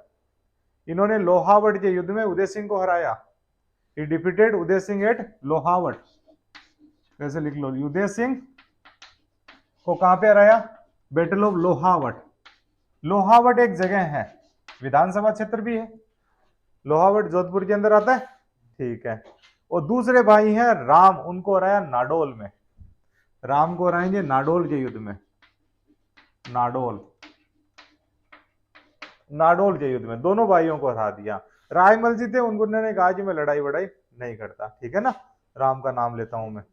इन्होंने लोहावट के युद्ध में उदय सिंह को हराया। He defeated Uday Singh at Lohawat, वैसे लिख लो, उदय सिंह को कहां पे हराया? Battle of Lohawat. लोहावट एक जगह है, विधानसभा क्षेत्र भी है, लोहावट जोधपुर के अंदर आता है, ठीक है। और दूसरे भाई हैं राम, उनको हराया नाडोल में, राम को हराएंगे नाडोल के युद्ध में, नाडोल, नाडोल के युद्ध में दोनों भाइयों को हरा दिया। रायमल जी थे, उन्होंने कहा कि मैं लड़ाई वड़ाई नहीं करता, ठीक है ना, राम का नाम लेता हूं मैं,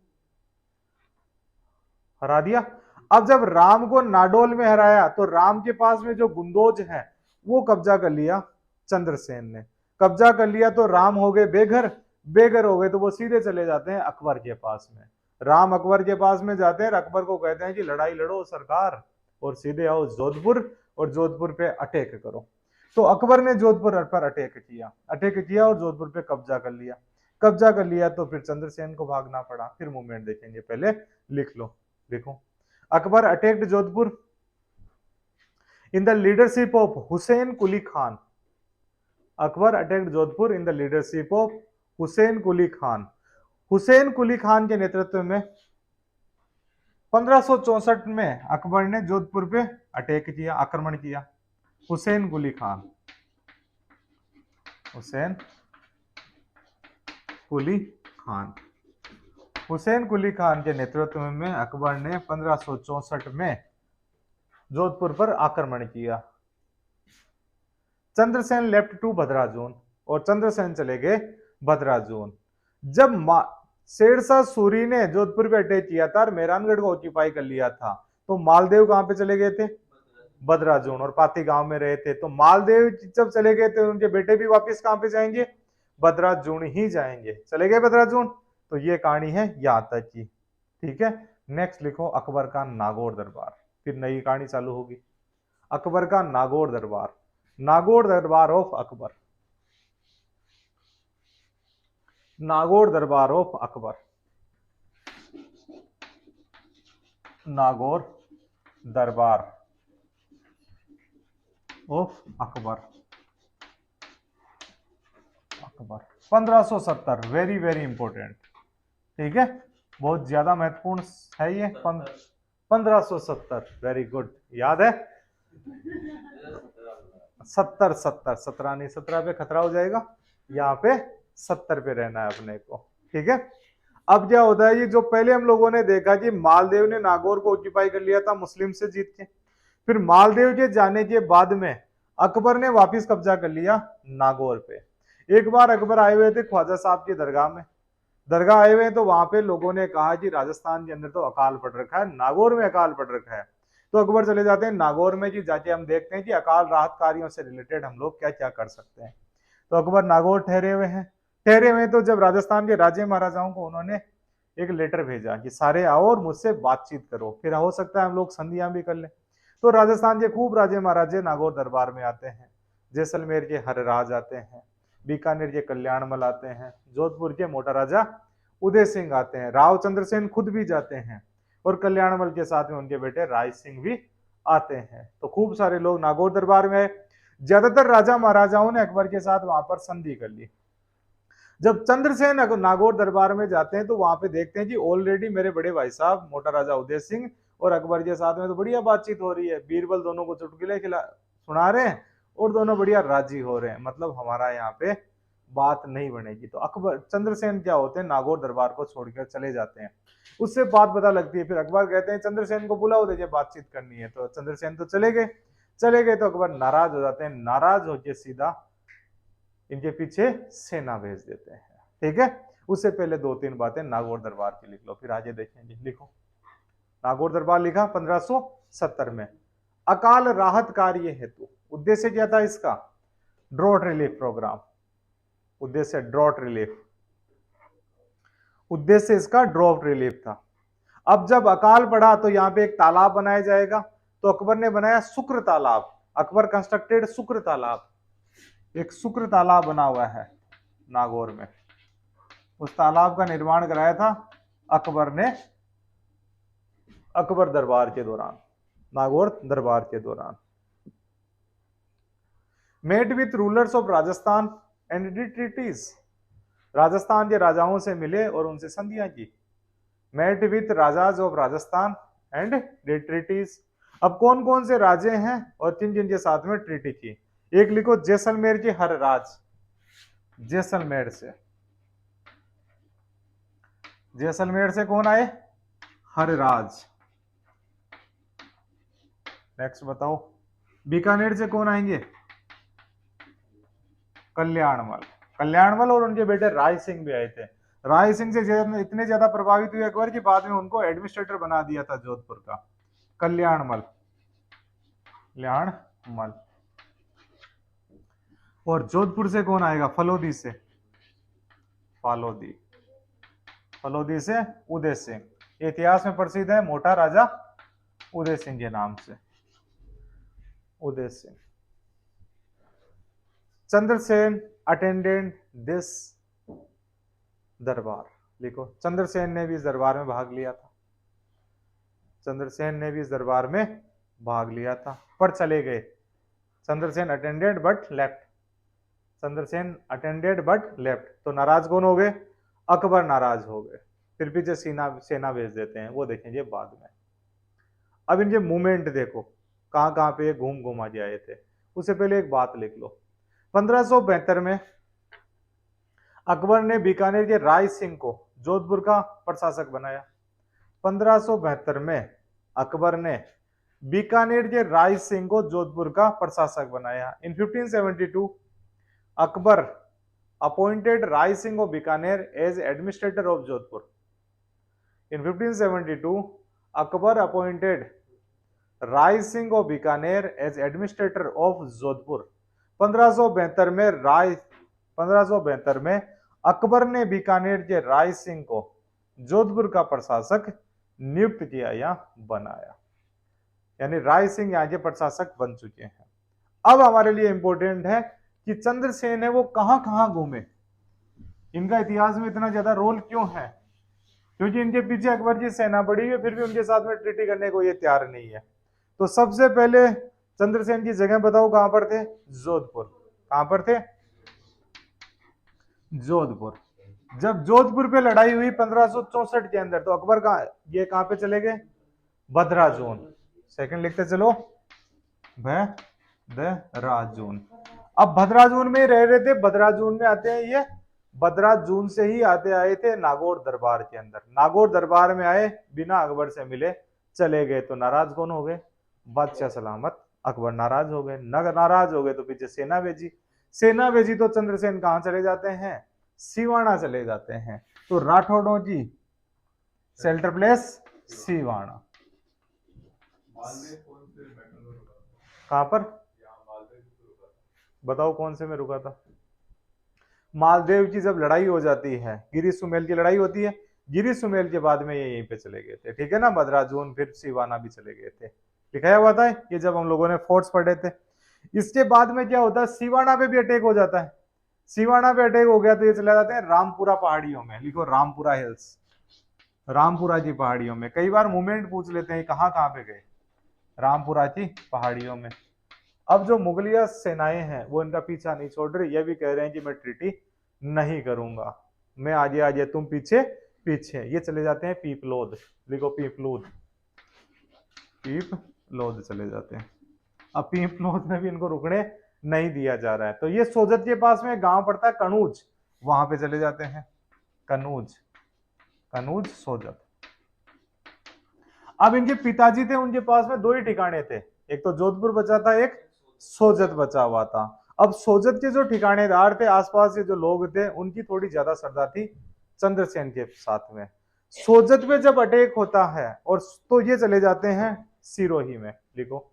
हरा दिया। अब जब राम को नाडोल में हराया तो राम के पास में जो गुंदोज है वो कब्जा कर लिया चंद्रसेन ने, कब्जा कर लिया तो राम हो गए बेघर, बेघर हो गए तो वो सीधे चले जाते हैं अकबर के पास में। राम अकबर के पास में जाते हैं, अकबर को कहते हैं कि लड़ाई लड़ो सरकार और सीधे आओ जोधपुर और जोधपुर पे अटैक करो। तो अकबर ने जोधपुर पर अटैक किया और जोधपुर पे कब्जा कर लिया तो फिर चंद्रसेन को भागना पड़ा। फिर मूवमेंट देखेंगे, पहले लिख लो। देखो, Akbar attacked Jodhpur in the leadership of Hussain Quli Khan. Akbar attacked Jodhpur in the leadership of Hussain Quli Khan. Hussain Quli Khan के नेतृत्व में 1564 में अकबर ने जोधपुर पे अटैक किया, आक्रमण किया। हुसैन कुली खान, हुसैन कुली खान, हुसैन कुली खान के नेतृत्व में अकबर ने 1564 में जोधपुर पर आक्रमण किया। चंद्रसेन लेफ्ट टू भद्राजून, और चंद्रसेन चले गए भद्राजून। जब शेरशाह सूरी ने जोधपुर पे अटैक किया था और मेहरानगढ़ को ऑक्यूपाई कर लिया था, तो मालदेव कहां पे चले गए थे? भद्राजून, और पाती गांव में रहे थे। तो मालदेव जब चले गए थे, उनके बेटे भी वापस कहां पे जाएंगे? भद्राजून ही जाएंगे, चले गए भद्राजून। तो ये कहानी है यहां तक की, ठीक है। नेक्स्ट लिखो अकबर का नागौर दरबार, फिर नई कहानी चालू होगी। अकबर का नागौर दरबार, नागौर दरबार ऑफ अकबर, नागौर दरबार ऑफ अकबर, नागौर दरबार of Akbar, Akbar 1570, very very important, ठीक है, बहुत ज्यादा महत्वपूर्ण है ये। 1570, वेरी गुड, याद है। 17 नहीं, 17 पे खतरा हो जाएगा, यहाँ पे 70 पे रहना है अपने को, ठीक है। अब क्या होता है, ये जो पहले हम लोगों ने देखा कि मालदेव ने नागौर को ऑक्यूपाई कर लिया था मुस्लिम से जीत के, फिर मालदेव के जाने के बाद में अकबर ने वापस कब्जा कर लिया नागौर पे। एक बार अकबर आए हुए थे ख्वाजा साहब की दरगाह में, दरगाह आए हुए हैं, तो वहां पे लोगों ने कहा कि राजस्थान के अंदर तो अकाल पड़ रखा है, नागौर में अकाल पड़ रखा है। तो अकबर चले जाते हैं नागौर में, कि जाके हम देखते हैं कि अकाल राहत कार्यों से रिलेटेड हम लोग क्या क्या कर सकते हैं। तो अकबर नागौर ठहरे हुए हैं, तो जब राजस्थान के राजे महाराजाओं को उन्होंने एक लेटर भेजा कि सारे आओ और मुझसे बातचीत करो, फिर हो सकता है हम लोग संधियां भी कर लें। तो राजस्थान के खूब राजे महाराजे नागौर दरबार में आते हैं, जैसलमेर के हरराज आते हैं, बीकानेर के कल्याणमल आते हैं, जोधपुर के मोटा राजा उदय सिंह आते हैं, राव चंद्रसेन खुद भी जाते हैं, और कल्याणमल के साथ में उनके बेटे राय सिंह भी आते हैं। तो खूब सारे लोग नागौर दरबार में आए। ज्यादातर राजा महाराजाओं ने अकबर के साथ वहां पर संधि कर ली। जब चंद्रसेन नागौर दरबार में जाते हैं तो वहां पे देखते हैं कि ऑलरेडी मेरे बड़े भाई साहब मोटा राजा उदय सिंह और अकबर के साथ में तो बढ़िया बातचीत हो रही है, बीरबल दोनों को चुटकुले सुना रहे हैं और दोनों बढ़िया राजी हो रहे हैं, मतलब हमारा यहाँ पे बात नहीं बनेगी। तो अकबर चंद्रसेन क्या होते हैं, नागौर दरबार को छोड़कर चले जाते हैं। उससे बात पता लगती है, फिर अकबर कहते हैं चंद्रसेन को बुलाओ, देखिए बातचीत करनी है। तो चंद्रसेन तो चले गए तो अकबर नाराज हो जाते हैं, नाराज होकर सीधा इनके पीछे सेना भेज देते हैं, ठीक है। उससे पहले 2-3 बातें नागौर दरबार की लिख लो, फिर आगे देखेंगे। लिखो, नागौर दरबार लिखा 1570 में। अकाल राहत कार्य हेतु, उद्देश्य क्या था इसका? ड्रॉट रिलीफ प्रोग्राम, उद्देश्य ड्रॉट रिलीफ, उद्देश्य इसका ड्रॉट रिलीफ था। अब जब अकाल पड़ा तो यहाँ पे एक तालाब बनाया जाएगा, तो अकबर ने बनाया शुक्र तालाब, अकबर कंस्ट्रक्टेड शुक्र तालाब, एक शुक्र तालाब बना हुआ है नागौर में। उस तालाब का निर्माण कराया था अकबर ने, अकबर दरबार के दौरान, नागौर दरबार के दौरान। Met with rulers of Rajasthan and did treaties, Rajasthan के राजाओं से मिले और उनसे संधियां की। Met with Rajas of Rajasthan and did treaties, अब कौन कौन से राजे हैं और किन किन के साथ में ट्रीटी की? एक लिखो, जैसलमेर के हर राज, जैसलमेर से, जैसलमेर से कौन आए? हरराज। नेक्स्ट बताओ, बीकानेर से कौन आएंगे? कल्याणमल, कल्याणमल और उनके बेटे राय सिंह भी आए थे। राय सिंह से इतने ज्यादा प्रभावित हुए अकबर की, बाद में उनको एडमिनिस्ट्रेटर बना दिया था जोधपुर का, कल्याणमल, कल्याणमल। और जोधपुर से कौन आएगा? फलोदी से, फालोदी, फलोदी से उदय सिंह। इतिहास में प्रसिद्ध है मोटा राजा उदय सिंह के नाम से, उदय सिंह। चंद्रसेन अटेंडेड दिस दरबार, लिखो चंद्रसेन ने भी इस दरबार में भाग लिया था, चंद्रसेन ने भी इस दरबार में भाग लिया था, पर चले गए। Chandrasen attended but left, Chandrasen attended but left, तो नाराज कौन हो गए? अकबर नाराज हो गए। फिर पीछे सेना भेज देते हैं, वो देखेंगे बाद में। अब इनके मूवमेंट देखो, कहां कहां पे घूम घुमा के आए थे। उससे पहले एक बात लिख लो, 1572 में अकबर ने बीकानेर के राय सिंह को जोधपुर का प्रशासक बनाया। 1572 में अकबर ने बीकानेर के राय सिंह को जोधपुर का प्रशासक बनाया। In 1572 Akbar appointed Rai Singh of Bikaner as administrator of Jodhpur. In 1572 Akbar appointed Rai Singh of Bikaner as administrator of Jodhpur. 1572 में अकबर ने बीकानेर के राय सिंह को जोधपुर का प्रशासक नियुक्त किया या बनाया, यानी राय सिंह यहाँ के प्रशासक बन चुके हैं। अब हमारे लिए इंपॉर्टेंट है कि चंद्रसेन है वो कहां कहां घूमे, इनका इतिहास में इतना ज्यादा रोल क्यों है? क्योंकि इनके पीछे अकबर की सेना पड़ी है, फिर भी उनके साथ में ट्रीटी करने को ये तैयार नहीं है। तो सबसे पहले चंद्रसेन की जगह बताओ कहां पर थे? जोधपुर। कहां पर थे? जोधपुर। जब जोधपुर पे लड़ाई हुई 1564 के अंदर, तो अकबर ये कहां पे चले गए? भद्राजून। सेकंड लिखते चलो, भद्राजून। अब भद्राजून में रह रहे थे, भद्राजून में आते हैं ये, भद्राजून से ही आते आए थे नागौर दरबार के अंदर। नागौर दरबार में आए, बिना अकबर से मिले चले गए, तो नाराज कौन हो गए? बादशाह सलामत अकबर नाराज हो गए। नाराज हो गए तो पीछे सेना भेजी, सेना भेजी तो चंद्रसेन कहां चले जाते हैं? सिवाना चले जाते हैं। तो राठौड़ों की शेल्टर प्लेस सिवाना। कहां पर बताओ, कौन से में रुका था? मालदेव की जब लड़ाई हो जाती है, गिरी सुमेल की लड़ाई होती है, गिरी सुमेल के बाद में ये यहीं पे चले गए थे, ठीक है ना। भद्राजून फिर सिवाना भी चले गए थे, दिखाया हुआ था ये जब हम लोगों ने फोर्ट्स पढ़े थे। इसके बाद में क्या होता है? सिवाना पे भी अटैक हो जाता है। सिवाना पे अटैक हो गया तो ये चले जाते हैं रामपुरा पहाड़ियों में, लिखो रामपुरा हिल्स, रामपुरा की पहाड़ियों में। कई बार मूवमेंट पूछ लेते हैं कहां कहां पे गए, रामपुरा की पहाड़ियों में। अब जो मुगलिया सेनाएं हैं वो इनका पीछा नहीं छोड़ रही, ये भी कह रहे हैं कि मैं ट्रीटी नहीं करूंगा, मैं आगे आगे तुम पीछे पीछे। ये चले जाते हैं पीपलोद, लिखो पीपलोद, पीपलोद चले जाते हैं। अब पीपलोद में भी इनको रुकने नहीं दिया जा रहा है, तो ये सोजत के पास में गांव पड़ता है कनूज, वहां पे चले जाते हैं, कनूज, कनूज सोजत। अब इनके पिताजी थे, उनके पास में दो ही ठिकाने थे, एक तो जोधपुर बचा था, एक सोजत बचा हुआ था। अब सोजत के जो ठिकानेदार थे, आसपास के जो लोग थे, उनकी थोड़ी ज्यादा श्रद्धा थी चंद्रसेन के साथ में। सोजत में जब अटैक होता है और तो ये चले जाते हैं सिरोही में, लिखो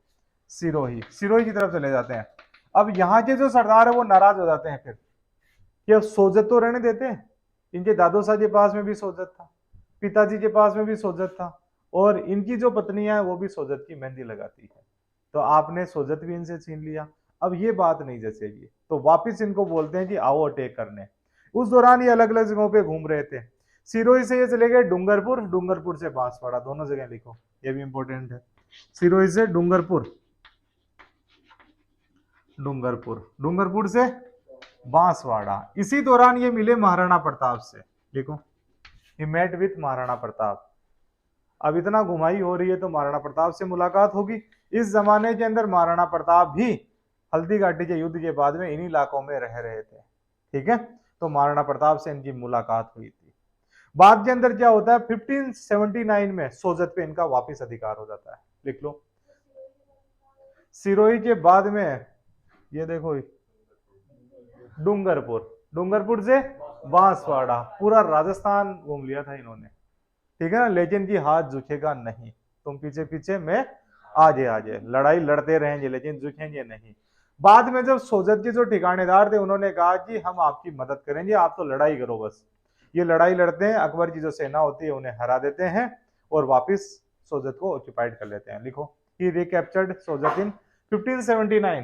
सिरोही, सिरोही की तरफ चले जाते हैं। अब यहाँ के जो सरदार है वो नाराज हो जाते हैं फिर कि अब सोजत तो रहने देते हैं, इनके दादो साहब के पास में भी सोजत था, पिताजी के पास में भी सोजत था, और इनकी जो पत्नियां है वो भी सोजत की मेहंदी लगाती है, तो आपने सोजत भी इनसे छीन लिया। अब ये बात नहीं जचेगी, तो वापिस इनको बोलते हैं कि आओ अटैक करने। उस दौरान ये अलग अलग जगहों पे घूम रहे थे। सिरोही से ये चले गए डूंगरपुर, डूंगरपुर से बांसवाड़ा, दोनों जगह लिखो, ये भी इंपॉर्टेंट है। सिरोही से डूंगरपुर, डूंगरपुर, डूंगरपुर से बांसवाड़ा। इसी दौरान ये मिले महाराणा प्रताप से, लिखो he met with Maharana Pratap. अब इतना घुमाई हो रही है तो महाराणा प्रताप से मुलाकात होगी। इस जमाने के अंदर महाराणा प्रताप भी हल्दी घाटी के युद्ध के बाद में इन्हीं इलाकों में रह रहे थे, ठीक है। तो महाराणा प्रताप से इनकी मुलाकात हुई थी। बाद के अंदर क्या होता है, 1579 में सोजत पे इनका वापिस अधिकार हो जाता है, लिख लो। सिरोही के बाद में ये देखो डूंगरपुर, डूंगरपुर से बांसवाड़ा, पूरा राजस्थान घूम लिया था इन्होंने, ठीक है ना। लेकिन की हाथ झुकेगा नहीं, तुम पीछे पीछे मैं आगे आगे, लड़ाई लड़ते रहेंगे लेकिन झुकेंगे नहीं। बाद में जब सोजत के जो ठिकानेदार थे उन्होंने कहा कि हम आपकी मदद करेंगे, आप तो लड़ाई करो बस। ये लड़ाई लड़ते हैं, अकबर की जो सेना होती है उन्हें हरा देते हैं और वापस सोजत को ऑक्यूपाइड कर लेते हैं। लिखो, ही रिकैप्चर्ड सोजत इन 1579।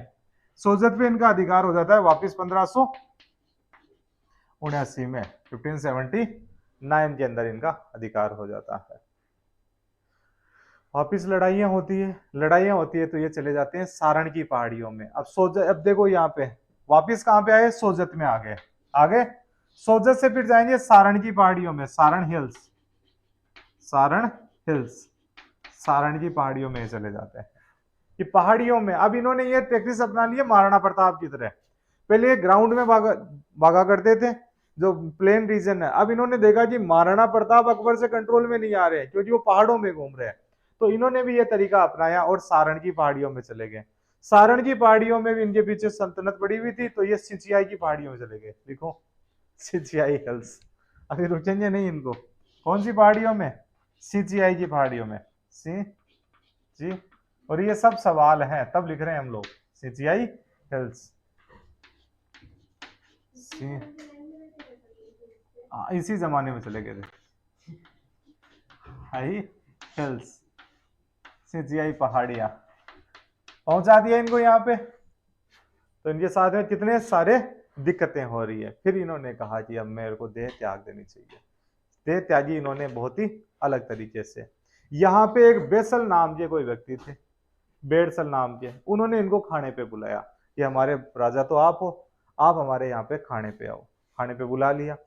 सोजत पे इनका अधिकार हो जाता है वापस 1579 में, 1579 के अंदर इनका अधिकार हो जाता है। वापिस लड़ाइयां होती है तो ये चले जाते हैं सारण की पहाड़ियों में। अब सोजत, अब देखो यहाँ पे वापिस कहां पे आए, सोजत में आ गए सोजत से फिर जाएंगे सारण की पहाड़ियों में, सारण की पहाड़ियों में चले जाते हैं कि पहाड़ियों में। अब इन्होंने ये टेक्निक्स अपना लिए महाराणा प्रताप की तरह। पहले ये ग्राउंड में भागा करते थे, जो प्लेन रीजन है। अब इन्होंने देखा कि महाराणा प्रताप अकबर से कंट्रोल में नहीं आ रहे क्योंकि वो पहाड़ों में घूम रहे हैं, तो इन्होंने भी ये तरीका अपनाया और सारण की पहाड़ियों में चले गए। सारण की पहाड़ियों में भी इनके पीछे सल्तनत पड़ी हुई थी, तो ये सिंचियाई की पहाड़ियों में चले गए। देखो, सिंचियाई हिल्स, अभी रुकेंगे नहीं इनको। कौन सी पहाड़ियों में, सिंचियाई की पहाड़ियों में, सी जी। और ये सब सवाल हैं तब लिख रहे हैं हम लोग, सिंचियाई हिल्स, इसी जमाने में चले गए थे, हाई हिल्स, सिंचियाई पहाड़ियां। पहुंचा दिया इनको यहाँ पे, तो इनके साथ में कितने सारे दिक्कतें हो रही है। फिर इन्होंने कहा कि अब मेरे को देह त्याग देनी चाहिए। देह त्यागी इन्होंने बहुत ही अलग तरीके से। यहाँ पे एक बेसल नाम के कोई व्यक्ति थे, बेड़सल नाम के, उन्होंने इनको खाने पे बुलाया कि हमारे राजा तो आप हो, आप हमारे यहाँ पे खाने पे आओ। खाने पे बुला लिया,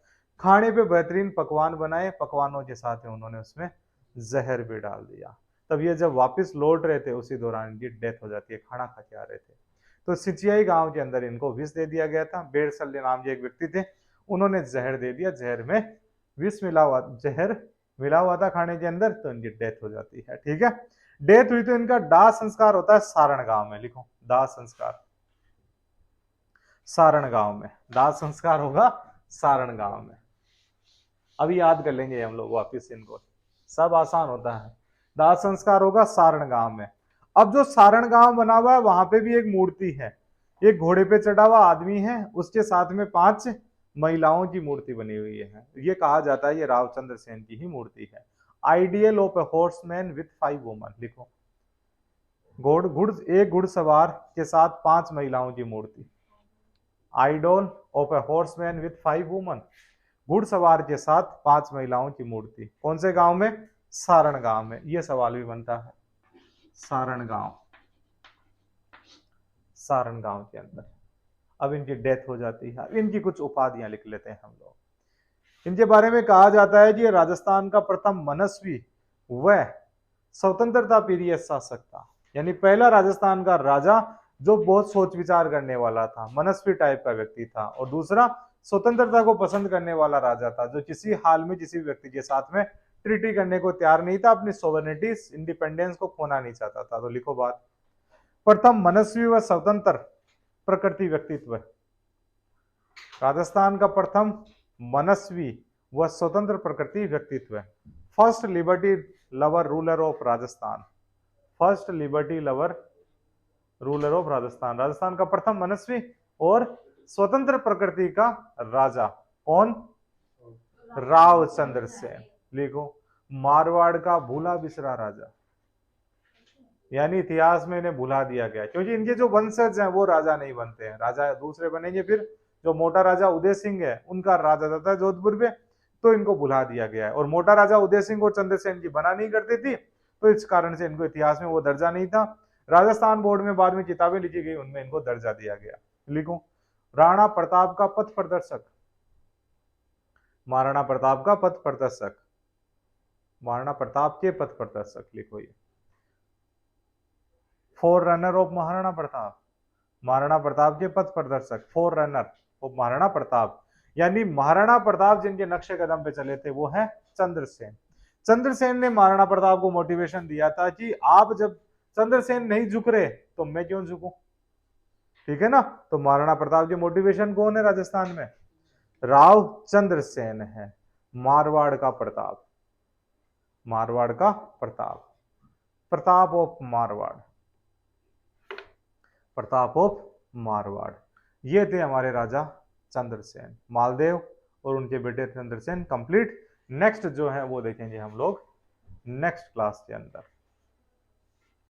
खाने पे बेहतरीन पकवान बनाए, पकवानों के साथ में उन्होंने उसमें जहर भी डाल दिया। तब ये जब वापस लौट रहे थे उसी दौरान इनकी डेथ हो जाती है, खाना खा के आ रहे थे। तो सिंचियाई गांव के अंदर इनको विष दे दिया गया था। बेड़सल नाम के एक व्यक्ति थे, उन्होंने जहर दे दिया, जहर में विष मिला हुआ था खाने के अंदर, तो इनकी डेथ हो जाती है। ठीक है, डेथ हुई तो इनका दाह संस्कार होता है सारण गांव में। लिखो, दाह संस्कार सारण गांव में, दाह संस्कार होगा सारण गांव में। अभी याद कर लेंगे हम लोग वापिस इनको, सब आसान होता है। दाह संस्कार होगा सारण गांव में। अब जो सारण गांव बना हुआ है वहां पे भी एक मूर्ति है, एक घोड़े पे चढ़ा हुआ आदमी है, उसके साथ में 5 महिलाओं की मूर्ति बनी हुई है। ये कहा जाता है ये रावचंद्र सेन की ही मूर्ति है। Ideal of a horseman with 5 woman. लिखो, एक घुड़सवार के साथ 5 महिलाओं की मूर्ति। Idol of a horseman with 5 woman, घुड़सवार के साथ 5 महिलाओं की मूर्ति। कौन से गांव में, सारण गांव में। यह सवाल भी बनता है, सारण गांव के अंदर। अब इनकी डेथ हो जाती है। इनकी कुछ उपाधियां लिख लेते हैं हम लोग। इनके बारे में कहा जाता है कि राजस्थान का प्रथम मनस्वी व स्वतंत्रता पीरियड शासक था, यानी पहला राजस्थान का राजा जो बहुत सोच विचार करने वाला था, मनस्वी टाइप का व्यक्ति था। और दूसरा, स्वतंत्रता को पसंद करने वाला राजा था, जो किसी हाल में किसी व्यक्ति के साथ में ट्रीटी करने को तैयार नहीं था, अपनी सोवरेनिटी इंडिपेंडेंस को खोना नहीं चाहता था। तो लिखो बात, प्रथम मनस्वी व स्वतंत्र प्रकृति व्यक्तित्व, राजस्थान का प्रथम मनस्वी व स्वतंत्र प्रकृति व्यक्तित्व। First liberty lover ruler of Rajasthan, first liberty lover ruler of Rajasthan, Rajasthan का प्रथम मनस्वी और स्वतंत्र प्रकृति का राजा। कौन, रावचंद्र सेन। लिखो, मारवाड़ का भूला बिसरा राजा, यानी इतिहास में इन्हें भुला दिया गया, क्योंकि इनके जो वंशज हैं वो राजा नहीं बनते हैं, राजा दूसरे बनेंगे। फिर जो मोटा राजा उदय सिंह है उनका राजा था जोधपुर में, तो इनको भुला दिया गया है। और मोटा राजा उदय सिंह और चंद्रसेन की बना नहीं करती थी, तो इस कारण से इनको इतिहास में वो दर्जा नहीं था। राजस्थान बोर्ड में बाद में किताबें लिखी गई, उनमें इनको दर्जा दिया गया। लिखो, राणा प्रताप का पथ प्रदर्शक, महाराणा प्रताप का पथ प्रदर्शक, महाराणा प्रताप के पथ प्रदर्शक। लिखो, ये four runner of Maharana Pratap, Maharana Pratap के पथ प्रदर्शक, four runner of Maharana Pratap, यानी महाराणा प्रताप जिनके नक्शे कदम पे चले थे वो है चंद्रसेन। चंद्रसेन ने महाराणा प्रताप को मोटिवेशन दिया था कि आप जब चंद्रसेन नहीं झुक रहे तो मैं क्यों झुकूं, ठीक है ना। तो महाराणा प्रताप के मोटिवेशन कौन है राजस्थान में, राव चंद्रसेन है। मारवाड़ का प्रताप, मारवाड़ का प्रताप, प्रताप ऑफ मारवाड़, प्रताप ऑफ मारवाड़, ये थे हमारे राजा चंद्रसेन। मालदेव और उनके बेटे चंद्रसेन कंप्लीट। नेक्स्ट जो है वो देखेंगे हम लोग नेक्स्ट क्लास के अंदर।